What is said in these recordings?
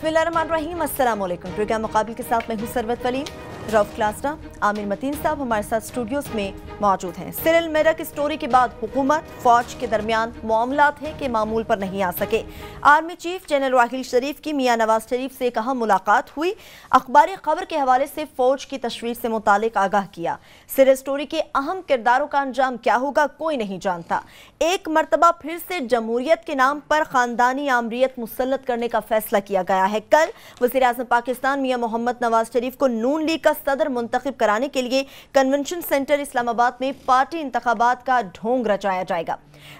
बिस्मिल्लाहिर्रहमानिर्रहीम, अस्सलाम वालेकुम। प्रोग्राम मुकाबिल के साथ मैं हूं सरवत वली। रऊफ क्लासरा, आमिर मतीन साहब हमारे साथ स्टूडियोज में मौजूद हैं। सिरिल मेरक स्टोरी के बाद हुकूमत फौज के दरमियान मामलात हैं कि मामूल पर नहीं आ सके। आर्मी चीफ जनरल राहिल शरीफ की मियां नवाज शरीफ से कहा मुलाकात हुई। अखबारी खबर के हवाले से फौज की तशवीर से मुतालिक आगाह किया। सिरिल स्टोरी के अहम किरदारों का अंजाम क्या होगा कोई नहीं जानता। एक मरतबा फिर से जमहूरियत के नाम पर खानदानी आमरीत मुसल्लत करने का फैसला किया गया है। कल वज़ीर आज़म पाकिस्तान मियां मोहम्मद नवाज शरीफ को नून लीग का सदर मुंतखब कराने के लिए कन्वेंशन सेंटर इस्लामाबाद में पार्टी इंतखाबात का ढोंग रचाया जाएगा।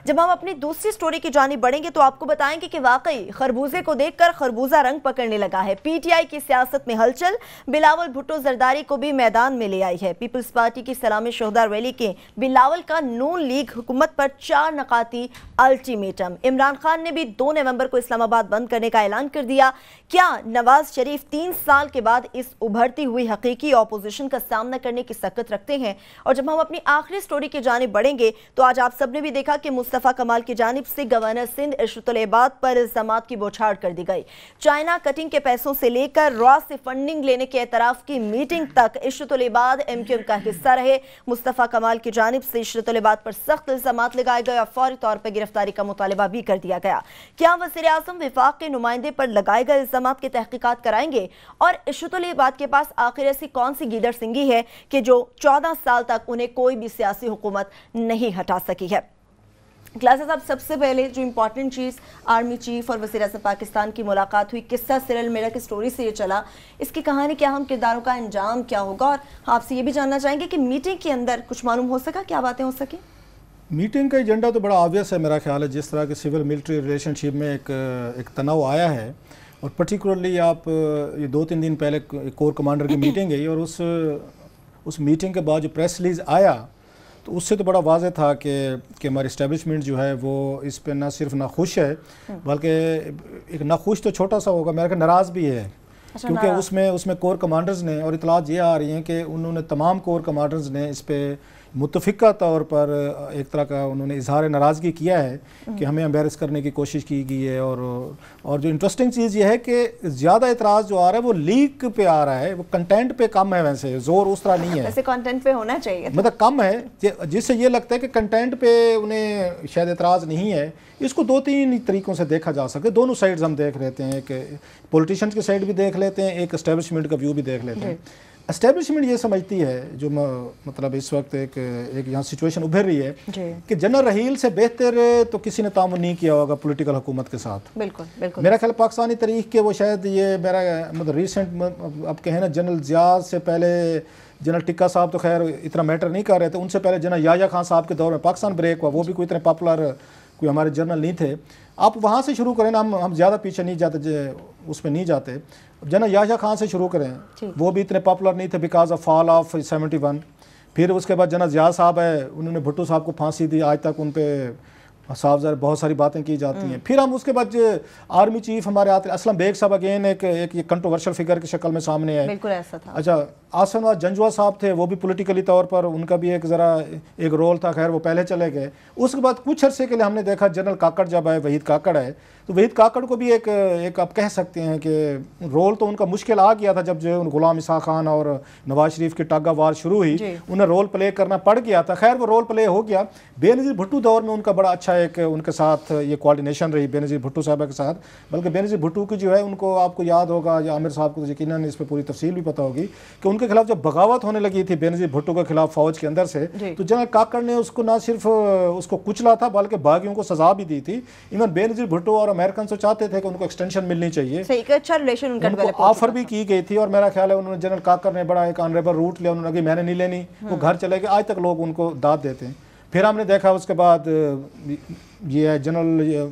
जब हम अपनी दूसरी स्टोरी की जानिब बढ़ेंगे तो आपको बताएंगे कि वाकई खरबूजे को देखकर खरबूजा रंग पकड़ने लगा है। पीटीआई की सियासत में हलचल, बिलावल भुट्टो जरदारी को भी मैदान में ले आई है। पीपल्स पार्टी की सलामी शोहदा रैली के बिलावल का नून लीग हुकूमत पर 4 नकाती अल्टीमेटम। इमरान खान ने भी 2 नवंबर को इस्लामाबाद बंद करने का ऐलान कर दिया। क्या नवाज शरीफ 3 साल के बाद इस उभरती हुई हकीकी ऑपोजिशन का सामना करने की सकत रखते हैं? और जब हम अपनी आखिरी स्टोरी की जानिब बढ़ेंगे तो आज आप सबने भी देखा कि मुस्तफा कमाल की जानिब से गवर्नर सिंध इरशदुल इबाद पर इल्जामात की बौछार कर दी गई। चाइना कटिंग के पैसों से लेकर रॉ से फंडिंग लेने के एतराफ की मीटिंग तक इरशदुल इबाद एमक्यूएम का हिस्सा रहे। मुस्तफा कमाल की जानिब से इरशदुल इबाद पर सख्त इल्जामात लगाए गए और फौरी तौर पर गिरफ्तारी का मुतालबा भी कर दिया गया। क्या वज़ीर आज़म विफाक के नुमाइंदे पर लगाए गए इल्जामात की तहकीकात कराएंगे? और इरशदुल इबाद के पास आखिर ऐसी कौन सी गीदड़ सिंगी है कि जो 14 साल तक उन्हें कोई भी सियासी हुकूमत नहीं हटा सकी है? क्लासेस अब सबसे पहले जो इम्पोर्टेंट चीज़ आर्मी चीफ और वज़ीर आज़म पाकिस्तान की मुलाकात हुई, किस्सा सिरिल मेरक स्टोरी से ये चला, इसकी कहानी क्या, हम किरदारों का अंजाम क्या होगा? और आपसे ये भी जानना चाहेंगे कि मीटिंग के अंदर कुछ मालूम हो सका, क्या बातें हो सकी? मीटिंग का एजेंडा तो बड़ा ऑब्वियस है मेरा ख्याल है। जिस तरह के सिविल मिलिट्री रिलेशनशिप में एक तनाव आया है और पर्टिकुलरली आप ये 2-3 दिन पहले कोर कमांडर की मीटिंग गई और उस मीटिंग के बाद जो प्रेस रिलीज आया तो उससे तो बड़ा वाज़ेह था कि हमारी इस्टेब्लिशमेंट जो है वो इस पे ना सिर्फ ना खुश है बल्कि एक ना खुश तो छोटा सा होगा, मेरा नाराज़ भी है। क्योंकि उसमें कोर कमांडर्स ने, और इतलात ये आ रही हैं कि उन्होंने तमाम कोर कमांडर्स ने इस पे मुतफ़िका तौर पर एक तरह का उन्होंने इजहार नाराज़गी किया है कि हमें एम्बेरस करने की कोशिश की गई है। और जो इंटरेस्टिंग चीज़ ये है कि ज़्यादा इतराज़ जो आ रहा है वो लीक पे आ रहा है, वो कंटेंट पे कम है। वैसे जोर उस तरह नहीं है, वैसे कंटेंट पे होना चाहिए, मतलब कम है, जिससे ये लगता है कि कंटेंट पे उन्हें शायद इतराज़ नहीं है। इसको 2-3 तरीक़ों से देखा जा सके। दोनों साइड्स हम देख लेते हैं, एक पॉलिटिशियंस की साइड भी देख लेते हैं, एक एस्टेब्लिशमेंट का व्यू भी देख लेते हैं। एस्टेब्लिशमेंट ये समझती है, जो मतलब इस वक्त एक यहाँ सिचुएशन उभर रही है कि जनरल रहील से बेहतर तो किसी ने तामुन नहीं किया होगा पॉलिटिकल हुकूमत के साथ। बिल्कुल बिल्कुल। मेरा ख्याल पाकिस्तानी तारीख के वो शायद ये मेरा मतलब रिसेंट अब कहें ना, जनरल ज़िया से पहले जनरल टिक्का साहब तो खैर इतना मैटर नहीं कर रहे थे, उनसे पहले जनरल याह्या खान साहब के दौर में पाकिस्तान ब्रेक हुआ, वो भी कोई इतने पॉपुलर कोई हमारे जनरल नहीं थे। आप वहाँ से शुरू करें ना, हम ज़्यादा पीछे नहीं जाते, उसमें नहीं जाते। जनरल याह्या खान से शुरू करें, वो भी इतने पॉपुलर नहीं थे बिकॉज ऑफ फॉल ऑफ 71। फिर उसके बाद जनरल ज़िया साहब है, उन्होंने भुट्टो साहब को फांसी दी, आज तक उन पर साहब बहुत सारी बातें की जाती हैं। फिर हम उसके बाद आर्मी चीफ हमारे आते, असलम बेग साहब अगेन एक कंट्रोवर्शियल फिगर की शक्ल में सामने आए। बिल्कुल ऐसा था। अच्छा, आसन जंजुआ साहब थे, वो भी पॉलिटिकली तौर पर उनका भी एक रोल था, खैर वो पहले चले गए। उसके बाद कुछ अरसे के लिए हमने देखा जनरल काकड़ जब आए, वहीद काकड़ है, तो वहीद काकड़ को भी एक आप कह सकते हैं कि रोल तो उनका मुश्किल आ गया था। जब जो गुलाम इसा खान और नवाज शरीफ की टागा वार शुरू हुई, उन्हें रोल प्ले करना पड़ गया था। खैर वो रोल प्ले हो गया। बेनज़ीर भुट्टो दौर में उनका बड़ा अच्छा एक उनके साथ ये कोऑर्डिनेशन रही बेनज़ीर भुट्टो साहब के साथ। बल्कि बेनज़ीर भुट्टो की जो है, उनको आपको याद होगा, या आमिर साहब को तो यकीनन इस पर पूरी तफसील भी पता होगी कि उनके खिलाफ जब बगावत होने लगी थी बेनज़ीर भुट्टो के खिलाफ फौज के अंदर से, तो जनरल काकड़ ने उसको ना सिर्फ उसको कुचला था बल्कि बागियों को सजा भी दी थी। इवन बेनज़ीर भुट्टो और अमेरिकन तो चाहते थे कि उनको एक्सटेंशन मिलनी चाहिए, एक अच्छा रिलेशन उनका ऑफर भी की गई थी। और मेरा ख्याल है उन्होंने जनरल काकड़ ने बड़ा एक ऑनरेबल रूट लिया, उन्होंने मैंने नहीं लेनी, वो घर चले गए। आज तक लोग उनको दाद देते हैं। फिर हमने देखा उसके बाद ये है जनरल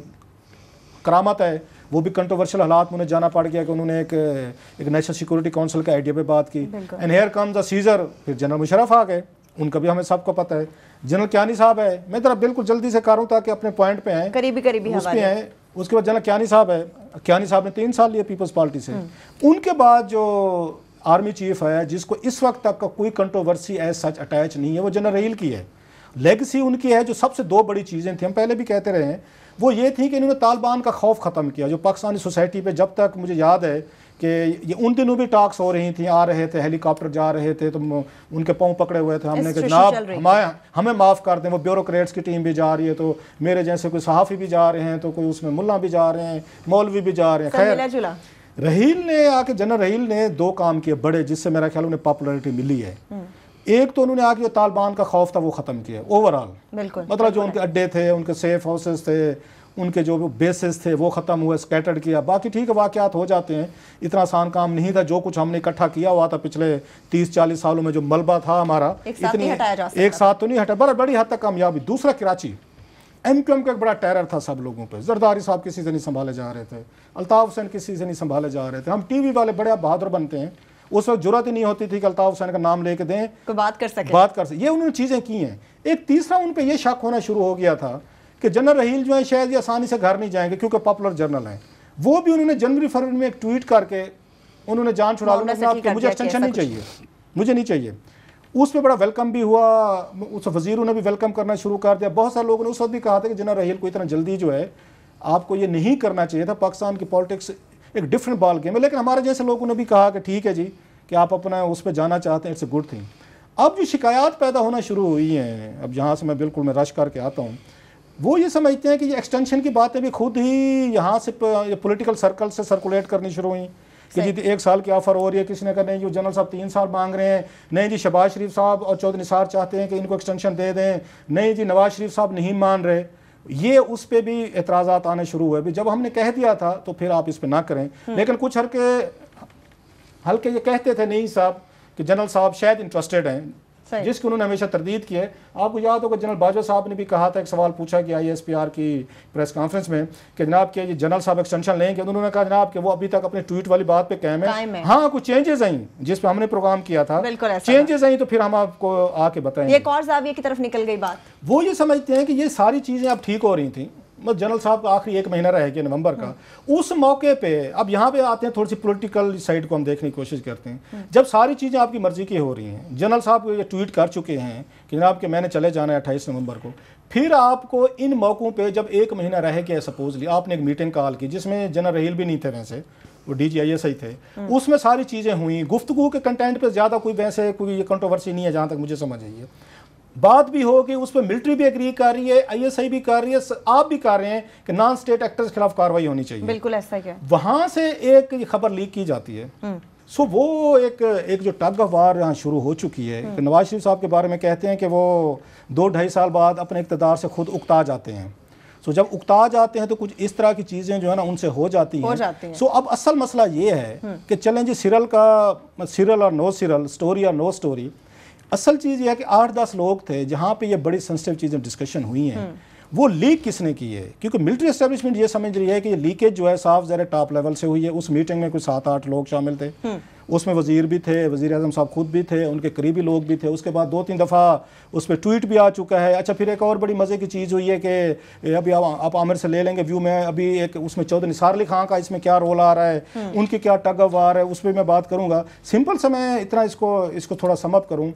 करामत है, वो भी कंट्रोवर्शियल हालात में उन्हें जाना पड़ गया कि उन्होंने एक नेशनल सिक्योरिटी काउंसिल का आइडिया पे बात की। And here comes the seizure. फिर जनरल मुशर्रफ आ गए, उनका भी हमें सबको पता है। जनरल कियानी साहब है, मैं जरा बिल्कुल जल्दी से कर रहा हूँ ताकि अपने पॉइंट पे आए, करीबी उस पे आए। उसके बाद जनरल कियानी साहब है, कियानी साहब ने 3 साल लिए पीपल्स पार्टी से। उनके बाद जो आर्मी चीफ है, जिसको इस वक्त तक का कोई कंट्रोवर्सी एज सच अटैच नहीं है, वो जनरल रहील की है। लेगेसी उनकी है। जो सबसे 2 बड़ी चीज़ें थी, हम पहले भी कहते रहे हैं, वो ये थी कि इन्होंने तालिबान का खौफ ख़त्म किया। जो पाकिस्तानी सोसाइटी पे जब तक मुझे याद है कि ये उन दिनों भी टॉक्स हो रही थी, आ रहे थे हेलीकॉप्टर जा रहे थे तो उनके पाँव पकड़े हुए थे, हमने कहा जनाब हमें माफ़ कर दें, वो ब्यूरोक्रेट्स की टीम भी जा रही है, तो मेरे जैसे कोई सहाफ़ी भी जा रहे हैं, तो कोई उसमें मुल्ला भी जा रहे हैं, मौलवी भी जा रहे हैं। खैर रहील ने आके, जनरल रहील ने 2 काम किए बड़े, जिससे मेरा ख्याल उन्हें पॉपुलैरिटी मिली है। एक तो उन्होंने आके जो तालिबान का खौफ था वो ख़त्म किया ओवरऑल, मतलब जो उनके अड्डे थे, उनके सेफ हाउसेस थे, उनके जो बेसिस थे वो ख़त्म हुए, स्कैटर्ड किया। बाकी ठीक है, वाक़यात हो जाते हैं, इतना आसान काम नहीं था। जो कुछ हमने इकट्ठा किया हुआ था पिछले 30-40 सालों में, जो मलबा था हमारा, एक साथ तो नहीं हटा, बड़ी हद तक कामयाबी। दूसरा कराची MQM का एक बड़ा टेरर था सब लोगों पे। जरदारी साहब किसी से नहीं संभाले जा रहे थे, अल्ताफ़ हुसैन किसी से नहीं संभाले जा रहे थे। हम TV वाले बड़े बहादुर बनते हैं, उस वक्त जरूरत ही नहीं होती थी कि अल्ताफ़ हुसैन का नाम लेके दें, बात कर सके। ये उन्होंने चीज़ें की हैं। एक तीसरा उन पर यह शक होना शुरू हो गया था कि जनरल रहील जो है शायद ये आसानी से घर नहीं जाएंगे, क्योंकि पॉपुलर जर्नल हैं। वो भी उन्होंने जनवरी-फरवरी में एक ट्वीट करके उन्होंने जान छुड़ा ली कि मुझे एक्सटेंशन नहीं चाहिए, मुझे नहीं चाहिए। उस पर बड़ा वेलकम भी हुआ, उस वज़ीरों ने भी वेलकम करना शुरू कर दिया। बहुत सारे लोगों ने उस वक्त भी कहा था कि जनरल रहील को इतना जल्दी जो है आपको ये नहीं करना चाहिए था, पाकिस्तान की पॉलिटिक्स एक डिफरेंट बॉल गेम है। लेकिन हमारे जैसे लोगों ने भी कहा कि ठीक है जी, कि आप अपना उस पर जाना चाहते हैं, इट्स ए गुड थिंग। अब जो शिकायत पैदा होना शुरू हुई हैं, अब जहाँ से मैं रश करके आता हूँ, वो ये समझते हैं कि ये एक्सटेंशन की बातें भी खुद ही यहाँ से पॉलिटिकल सर्कल से सर्कुलेट करनी शुरू हुई कि जी 1 साल की ऑफर हो रही है, किसी ने कहा नहीं जो जनरल साहब 3 साल मांग रहे हैं, नहीं जी शहबाज शरीफ साहब और चौधरी निसार चाहते हैं कि इनको एक्सटेंशन दे दें, नहीं जी नवाज शरीफ साहब नहीं मान रहे। ये उस पर भी एतराज़ात आने शुरू हुए। भी जब हमने कह दिया था तो फिर आप इस पर ना करें, लेकिन कुछ हल्के ये कहते थे नहीं साहब कि जनरल साहब शायद इंटरेस्टेड हैं, जिसकी उन्होंने हमेशा तरदीद की है। आपको याद होगा जनरल बाजवा साहब ने भी कहा था, एक सवाल पूछा कि ISPR की प्रेस कॉन्फ्रेंस में कि जनाब के जनरल साहब एक्सटेंशन लेंगे, उन्होंने कहा जनाब कि वो अभी तक अपने ट्वीट वाली बात पे कायम है। हाँ कुछ चेंजेस आई जिस पे हमने प्रोग्राम किया था, चेंजेस आई तो फिर हम आपको आके बताएंगे। एक और ज़ाविये की तरफ निकल गई बात। वो ये समझते हैं कि ये सारी चीज़ें अब ठीक हो रही थी, मतलब जनरल साहब का आखिरी 1 महीना रह गया नवंबर का, उस मौके पे अब यहाँ पे आते हैं, थोड़ी सी पॉलिटिकल साइड को हम देखने की कोशिश करते हैं। जब सारी चीज़ें आपकी मर्जी की हो रही हैं, जनरल साहब ये ट्वीट कर चुके हैं कि जनाब कि मैंने चले जाना है 28 नवंबर को, फिर आपको इन मौक़ों पे जब 1 महीना रह गया सपोजली, आपने एक मीटिंग कॉल की जिसमें जनरल रहील भी नहीं थे, वैसे वो DGIS थे, उसमें सारी चीज़ें हुई, गुफ्तगू के कंटेंट पर ज़्यादा कोई वैसे कोई कंट्रोवर्सी नहीं है जहाँ तक मुझे समझ आई है। बात भी हो कि उस पर मिलिट्री भी एग्री कर रही है, ISI भी कर रही है, आप भी कर रहे हैं कि नॉन स्टेट एक्टर्स के खिलाफ कार्रवाई होनी चाहिए। बिल्कुल ऐसा क्या, वहां से एक खबर लीक की जाती है। सो वो एक जो टग ऑफ वार यहाँ शुरू हो चुकी है। कि नवाज शरीफ साहब के बारे में कहते हैं कि वो 2-2.5 साल बाद अपने इक़्तिदार से खुद उकता जाते हैं। सो जब उकता जाते हैं तो कुछ इस तरह की चीज़ें जो है ना उनसे हो जाती हैं। सो अब असल मसला ये है कि चलें जी सीरियल और नो सीरियल, स्टोरी और नो स्टोरी, असल चीज़ ये है कि 8-10 लोग थे जहाँ पे ये बड़ी सेंसिटिव चीज़ें डिस्कशन हुई हैं, वो लीक किसने की है? क्योंकि मिलिट्री एस्टेब्लिशमेंट ये समझ रही है कि ये लीकेज जो है साफ ज़रा टॉप लेवल से हुई है। उस मीटिंग में कुछ 7-8 लोग शामिल थे, उसमें वज़ीर भी थे, वज़ीर आज़म साहब खुद भी थे, उनके करीबी लोग भी थे। उसके बाद 2-3 दफ़ा उस पर ट्वीट भी आ चुका है। अच्छा फिर एक और बड़ी मज़े की चीज़ हुई है कि अभी आप आमिर से ले लेंगे व्यू में, अभी एक उसमें चौधरी निसार अली खां का इसमें क्या रोल आ रहा है, उनकी क्या टग ऑफ वार है, उस पर मैं बात करूँगा। सिंपल सा मैं इतना इसको थोड़ा समअप करूँ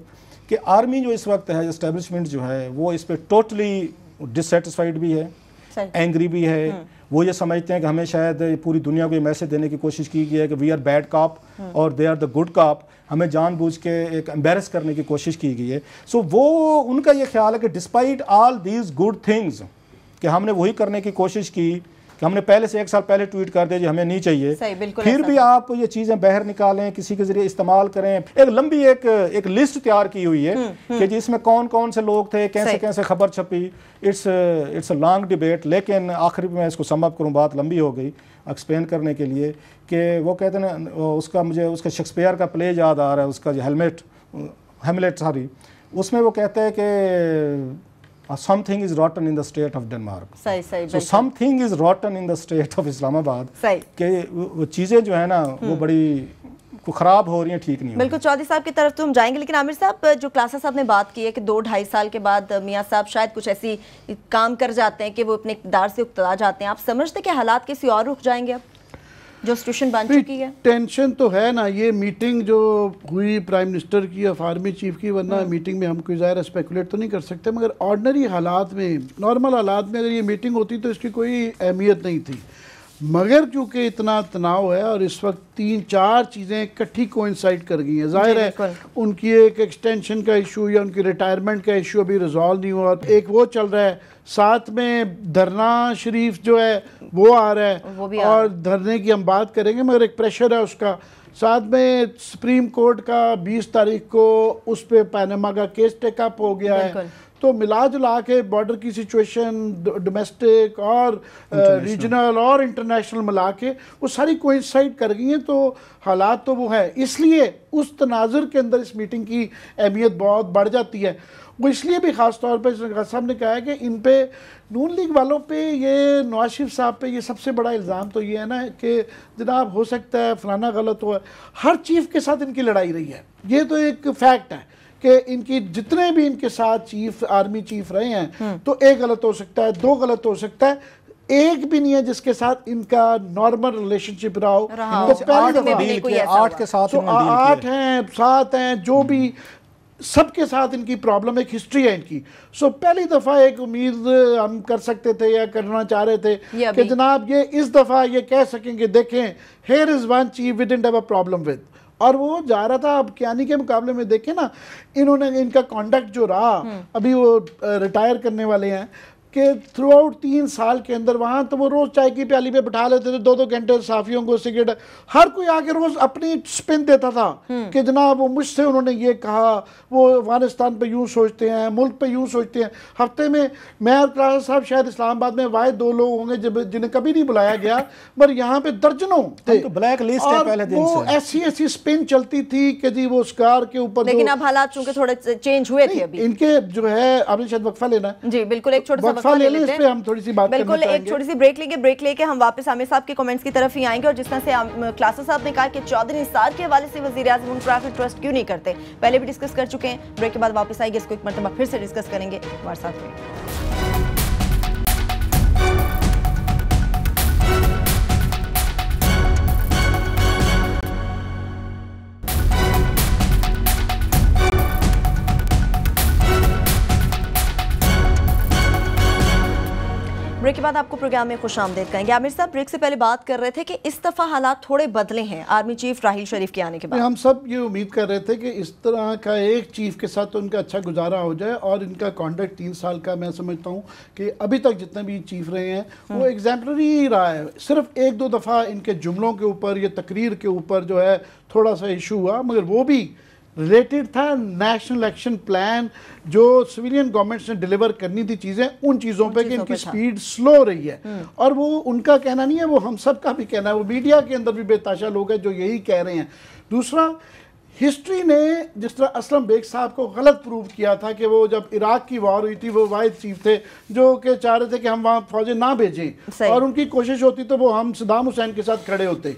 कि आर्मी जो इस वक्त है, एस्टेब्लिशमेंट जो है, वो इस पर टोटली डिससेटिस्फाइड भी है, एंग्री भी है। वो ये समझते हैं कि हमें शायद पूरी दुनिया को ये मैसेज देने की कोशिश की गई है कि वी आर बैड कॉप और they are the good cop, हमें जानबूझ के एक एम्बेरस करने की कोशिश की गई है। सो वो उनका ये ख्याल है कि despite all these good things, कि हमने वही करने की कोशिश की कि हमने पहले से 1 साल पहले ट्वीट कर दिया जी हमें नहीं चाहिए, फिर भी आप ये चीज़ें बाहर निकालें, किसी के जरिए इस्तेमाल करें। एक लंबी एक लिस्ट तैयार की हुई है कि जिसमें कौन कौन से लोग थे, कैसे कैसे खबर छपी। इट्स अ लॉन्ग डिबेट, लेकिन आखिरी में मैं इसको समअप करूँ, बात लंबी हो गई एक्सप्लेन करने के लिए, कि वो कहते हैं ना, मुझे उसका शेक्सपियर का प्ले याद आ रहा है, उसका जो हेमलेट उसमें वो कहते हैं कि something is rotten in the state of Denmark. सही so something is rotten in the state of Islamabad. सही कि वो चीज़ें जो है ना वो बड़ी ख़राब हो रही हैं, ठीक नहीं। बिल्कुल चौधरी साहब की तरफ तो हम जाएंगे, लेकिन आमिर साहब जो क्लासा साहब ने बात की है कि 2-2.5 साल के बाद मियाँ साहब शायद कुछ ऐसी काम कर जाते हैं कि वो अपने इक़्तिदार से उकता जाते हैं, आप समझते कि हालात किसी और रुख जाएंगे? अब जो सिचुएशन बन चुकी है? टेंशन तो है ना, ये मीटिंग जो हुई प्राइम मिनिस्टर की या आर्मी चीफ की, वरना मीटिंग में हम कोई ज़ाहिर स्पेकुलेट तो नहीं कर सकते, मगर ऑर्डनरी हालात में, नॉर्मल हालात में अगर ये मीटिंग होती तो इसकी कोई अहमियत नहीं थी। मगर क्योंकि इतना तनाव है और इस वक्त 3-4 चीज़ें इकट्ठी कोइंसाइड कर गई हैं, जाहिर है उनकी एक एक्सटेंशन का इशू या उनकी रिटायरमेंट का इशू अभी रिजॉल्व नहीं हुआ, एक वो चल रहा है, साथ में धरना शरीफ जो है वो आ रहा है और धरने की हम बात करेंगे, मगर एक प्रेशर है उसका। साथ में सुप्रीम कोर्ट का 20 तारीख को उस पर पैनामा का केस टेकअप हो गया है। तो मिला जुला के बॉर्डर की सिचुएशन, डोमेस्टिक और रीजनल और इंटरनेशनल मिला के वो सारी कोइंसाइड कर गई हैं, तो हालात तो वो है। इसलिए उस तनाजुर के अंदर इस मीटिंग की अहमियत बहुत बढ़ जाती है। वो इसलिए भी ख़ास तौर पर साहब ने कहा है कि इन पे नून लीग वालों पे, ये नवाज शरीफ साहब पे ये सबसे बड़ा इल्ज़ाम तो ये है ना कि जनाब हो सकता है फलाना गलत हुआ, हर चीफ के साथ इनकी लड़ाई रही है। ये तो एक फैक्ट है कि इनकी जितने भी इनके साथ चीफ, आर्मी चीफ रहे हैं, तो एक गलत हो सकता है, 2 गलत हो सकता है, एक भी नहीं है जिसके साथ इनका नॉर्मल रिलेशनशिप रहा हो। तो पहली दफा 8 के साथ, तो 8 हैं, 7 हैं, जो भी सबके साथ इनकी प्रॉब्लम, एक हिस्ट्री है इनकी। सो पहली दफ़ा एक उम्मीद हम कर सकते थे या करना चाह रहे थे कि जनाब ये इस दफ़ा ये कह सकेंगे, देखें here is one chief we didn't have a problem with, और वो जा रहा था। अब कियानी के मुकाबले में देखें ना, इन्होंने इनका कॉन्डक्ट जो रहा, अभी वो रिटायर करने वाले हैं, कि थ्रू आउट 3 साल के अंदर वहाँ तो वो रोज़ चाय की प्याली पे बिठा लेते थे, 2-2 घंटे साफियों को सिगरेट, हर कोई आके रोज़ अपनी स्पिन देता था कि जनाब वो मुझसे उन्होंने ये कहा, वो अफगानिस्तान पे यूँ सोचते हैं, मुल्क पे यूँ सोचते हैं। हफ्ते में मैं और क्लास साहब शायद इस्लामाबाद में वाहिद 2 लोग होंगे जिन्हें कभी नहीं बुलाया गया, पर यहाँ पे दर्जनों थे। तो ब्लैक लिस्ट है पहले दिन से। वो ऐसी स्पिन चलती थी कि जी वो स्कार के ऊपर, लेकिन अब हालात चूंकि थोड़े चेंज हुए थे अभी इनके जो है। आपने शायद वक्फा लेना है जी, बिल्कुल एक छोटा सा ले लें, इस पे हम थोड़ी सी बात बिल्कुल एक छोटी सी ब्रेक लेके हम वापस आमिर साहब के कमेंट्स की तरफ ही आएंगे। और जिस तरह से क्लासा साहब ने कहा कि चौधरी निसार के हवाले से वज़ीर आज़म उन पर आखिर ट्रस्ट क्यों नहीं करते, पहले भी डिस्कस कर चुके हैं। ब्रेक के बाद वापस आएंगे, इसको एक मरतबा फिर से डिस्कस करेंगे हमारे साथ में। ब्रेक के बाद आपको प्रोग्राम में खुशामदीद कहेंगे। आमिर साहब, ब्रेक से पहले बात कर रहे थे कि इस दफ़ा हालात थोड़े बदले हैं आर्मी चीफ राहील शरीफ के आने के बाद। हम सब ये उम्मीद कर रहे थे कि इस तरह का एक चीफ के साथ तो उनका अच्छा गुजारा हो जाए, और इनका कॉन्डक्ट 3 साल का मैं समझता हूँ कि अभी तक जितने भी चीफ रहे हैं वो एग्जाम्पलरी ही रहा है। सिर्फ 1-2 दफ़ा इनके जुमलों के ऊपर या तकरीर के ऊपर जो है थोड़ा सा इशू हुआ, मगर वो भी रिलेटेड था नेशनल एक्शन प्लान जो सिविलियन गवर्नमेंट्स ने डिलीवर करनी थी चीज़ें, उन चीज़ों पे कि इनकी स्पीड स्लो रही है। और वो उनका कहना नहीं है, वो हम सब का भी कहना है, वो मीडिया के अंदर भी बेताशा लोग हैं जो यही कह रहे हैं। दूसरा, हिस्ट्री ने जिस तरह असलम बेग साहब को गलत प्रूव किया था कि वो जब इराक की वॉर हुई थी वो वाहिद चीफ थे जो कि चाह रहे थे कि हम वहाँ फौजें ना भेजें, और उनकी कोशिश होती तो वो हम सद्दाम हुसैन के साथ खड़े होते।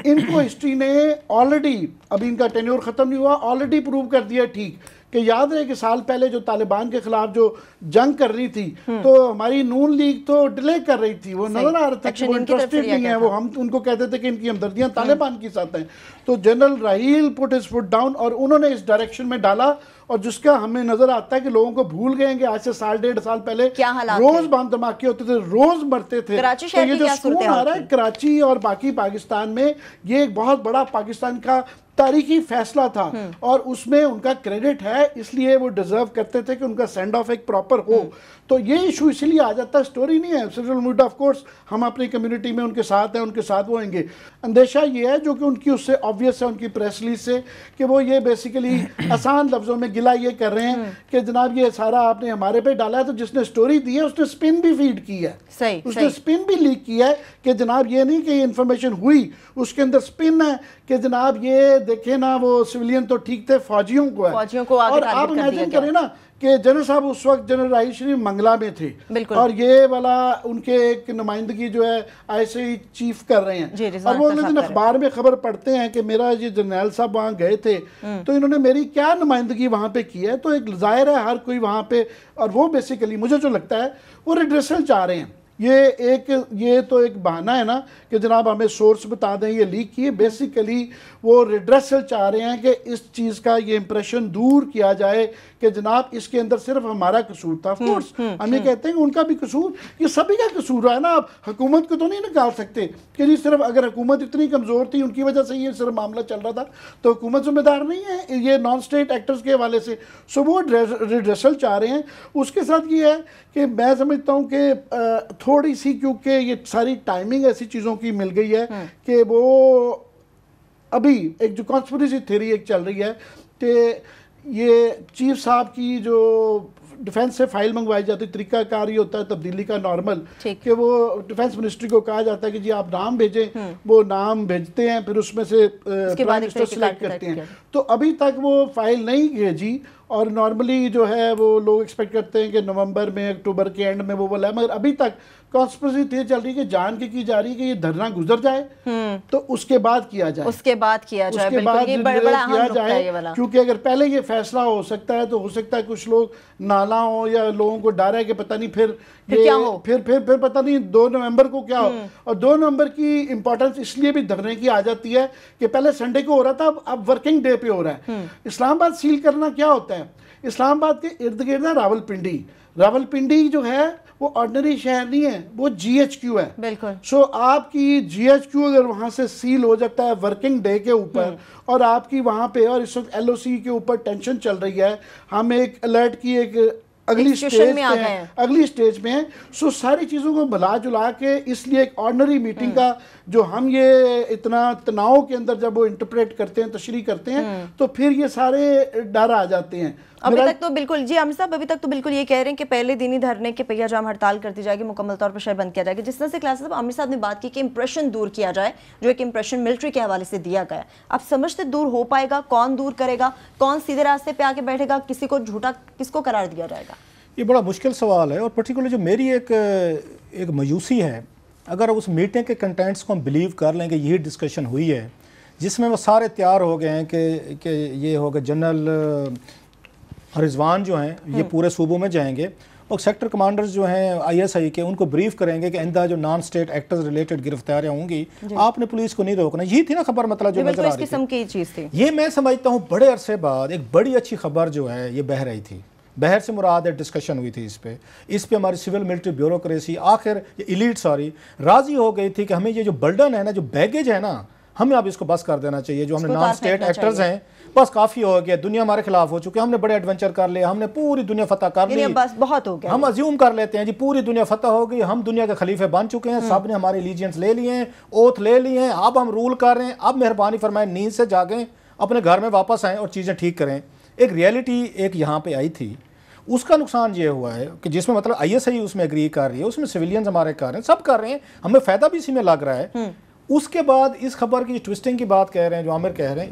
इनको हिस्ट्री ने ऑलरेडी, अभी इनका टेन्योर ख़त्म नहीं हुआ, ऑलरेडी प्रूव कर दिया ठीक कि याद रहे कि साल पहले जो तालिबान के खिलाफ जो जंग कर रही थी तो हमारी नून लीग तो डिले कर रही थी, वो नजर आ रहा था कि वो इंटरेस्टेड नहीं है, वो हम उनको कहते थे कि इनकी हमदर्दियां तालिबान के साथ हैं। तो जनरल राहील पुट हिज फुट डाउन और उन्होंने इस डायरेक्शन में डाला, और जिसका हमें नजर आता है कि लोगों को भूल गए कि आज से 1.5 साल पहले रोज बम धमाके होते थे, रोज मरते थे। तो ये जो सुकून आ रहा है कराची और बाकी पाकिस्तान में, ये एक बहुत बड़ा पाकिस्तान का तारीखी फैसला था और उसमें उनका क्रेडिट है, इसलिए वो डिजर्व करते थे कि उनका सेंड ऑफ एक प्रॉपर हो। तो ये इशू इसीलिए आ जाता है, स्टोरी नहीं है। सिविल मुड ऑफ कोर्स हम अपनी कम्युनिटी में उनके साथ हैं, उनके साथ वो होंगे। अंदेशा ये है जो कि उनकी उससे ऑब्वियस है, उनकी प्रेस रिलीज से, कि वो ये बेसिकली आसान लफ्जों में गिला ये कर रहे हैं कि जनाब ये सारा आपने हमारे पे डाला है, तो जिसने स्टोरी दी है उसने स्पिन भी फीड की है, उसने स्पिन भी लीक किया है कि जनाब ये नहीं कि ये इन्फॉर्मेशन हुई, उसके अंदर स्पिन है कि जनाब ये देखे ना वो सिविलियन तो ठीक थे, फौजियों को है। और आप इमेजिन करें ना कि जनरल साहब उस वक्त जनरल राहील शरीफ मंगला में थे और ये वाला उनके एक नुमाइंदगी जो है ऐसे ही चीफ कर रहे हैं, और वो अगले दिन अखबार में खबर पढ़ते हैं कि मेरा ये जर्नैल साहब वहाँ गए थे तो इन्होंने मेरी क्या नुमाइंदगी वहाँ पे की है। तो एक जाहिर है हर कोई वहाँ पे, और वो बेसिकली मुझे जो लगता है वो रिड्रेसल चाह रहे हैं ये तो एक बहाना है ना कि जनाब हमें सोर्स बता दें ये लीक किए। बेसिकली वो रिड्रेसल चाह रहे हैं कि इस चीज़ का ये इंप्रेशन दूर किया जाए कि जनाब इसके अंदर सिर्फ हमारा कसूर था। ऑफ कोर्स हम ये कहते हैं कि उनका भी कसूर, ये सभी का कसूर है ना। आप हुकूमत को तो नहीं निकाल सकते कि जी सिर्फ अगर हुकूमत इतनी कमज़ोर थी उनकी वजह से ये सिर्फ मामला चल रहा था, तो हुकूमत जिम्मेदार नहीं है ये नॉन स्टेट एक्टर्स के हवाले से। सो वो रिड्रेसल चाह रहे हैं। उसके साथ ये है कि मैं समझता हूँ कि थोड़ी सी, क्योंकि ये सारी टाइमिंग ऐसी चीज़ों की मिल गई है कि वो अभी एक जो कॉन्स्पिरेसी थ्योरी एक चल रही है कि ये चीफ साहब की जो डिफेंस से फाइल मंगवाई जाती है, तरीकाकार ये होता है तब्दीली का नॉर्मल, कि वो डिफेंस मिनिस्ट्री को कहा जाता है कि जी आप नाम भेजें, वो नाम भेजते हैं, फिर उसमें से प्राइम मिनिस्टर सिलेक्ट करते हैं। तो अभी तक वो फाइल नहीं भेजी और नॉर्मली जो है वो लोग एक्सपेक्ट करते हैं कि नवंबर में अक्टूबर के एंड में वो बोला है, मगर अभी तक कॉन्स्पिरेसी थ्योरी चल रही है कि जान के की जा रही है कि ये धरना गुजर जाए तो उसके बाद किया जाए, उसके बाद किया जाए, बिल्कुल ये बड़ा अहम नुक्ता है ये वाला। क्योंकि अगर पहले ये फैसला हो सकता है तो हो सकता है कुछ लोग नाला हो या लोगों को डर है कि पता नहीं फिर क्या हो, फिर पता नहीं 2 नवंबर को क्या हो। और 2 नवंबर की इंपॉर्टेंस इसलिए भी धरने की आ जाती है कि पहले संडे को हो रहा था, अब वर्किंग डे पे हो रहा है। इस्लामाबाद सील करना क्या होता है? इस्लामाबाद के इर्द गिर्द है रावलपिंडी। रावलपिंडी जो है वो ऑर्डिनरी शहर नहीं है, वो GHQ है। बिल्कुल। सो आपकी GHQ अगर वहां से सील हो जाता है वर्किंग डे के ऊपर और आपकी वहां पे, और इस वक्त LOC के ऊपर टेंशन चल रही है, हम एक अलर्ट की एक अगली स्टेज में है। सो सारी चीज़ों को मिला जुला के इसलिए एक ऑर्डिनरी मीटिंग का जो हम ये इतना तनाव के अंदर जब वो इंटरप्रेट करते हैं, तशरीह करते हैं, तो फिर ये सारे डर आ जाते हैं। अभी तक तो बिल्कुल जी आमिर साहब, अभी तक तो बिल्कुल ये कह रहे हैं कि पहले दिन ही धरने के पहिया जाम हड़ताल कर दी जाएगी, मुकम्मल तौर पर शहर बंद किया जाएगा। जिस तरह से क्लास आमिर साहब ने बात की कि इंप्रेशन दूर किया जाए, जो एक इंप्रेशन मिलिट्री के हवाले से दिया गया, आप समझते दूर हो पाएगा? कौन दूर करेगा? कौन सीधे रास्ते पे आके बैठेगा? किसी को झूठा किसको करार दिया जाएगा? ये बड़ा मुश्किल सवाल है। और पर्टिकुलर जो मेरी एक मायूसी है, अगर उस मीटिंग के कंटेंट्स को हम बिलीव कर लें कि यही डिस्कशन हुई है जिसमें वो सारे तैयार हो गए हैं कि ये होगा जनरल रिजवान जो हैं ये पूरे सूबों में जाएंगे और सेक्टर कमांडर्स जो हैं ISI के उनको ब्रीफ करेंगे कि इंदा जो नॉन स्टेट एक्टर्स रिलेटेड गिरफ्तारियां होंगी, आपने पुलिस को नहीं रोकना। यही थी ना खबर, मतलब जो नजर आ रही थी। ये मैं समझता हूँ बड़े अरसे बाद एक बड़ी अच्छी खबर जो है ये बह रही थी। बहर से मुराद है डिस्कशन हुई थी इस पे हमारी सिविल मिलिट्री ब्यूरोक्रेसी आखिर इलीट राजी हो गई थी कि हमें ये जो बर्डन है ना, जो बैगेज है ना, हमें अब इसको बस कर देना चाहिए। जो हमने नॉन स्टेट एक्टर्स हैं बस काफ़ी हो गया, दुनिया हमारे खिलाफ हो चुके, हमने बड़े एडवेंचर कर लिए, हमने पूरी दुनिया फतह कर ली, बस बहुत हो गया। हम अज्यूम कर लेते हैं जी पूरी दुनिया फतह हो गई, हम दुनिया के खलीफे बन चुके हैं, सब ने हमारे एलिजियंस ले लिए हैं, ओथ ले लिए हैं, अब हम रूल कर रहे हैं, अब मेहरबानी फरमाएं नींद से जागें, अपने घर में वापस आएँ और चीज़ें ठीक करें। एक रियलिटी एक यहाँ पर आई थी, उसका नुकसान ये हुआ है कि जिसमें मतलब ISI उसमें एग्री कर रही है, उसमें सिविलियंस हमारे कर रहे हैं, सब कर रहे हैं, हमें फ़ायदा भी इसी में लग रहा है। उसके बाद इस खबर की ट्विस्टिंग की बात कह रहे हैं जो आमिर कह रहे हैं,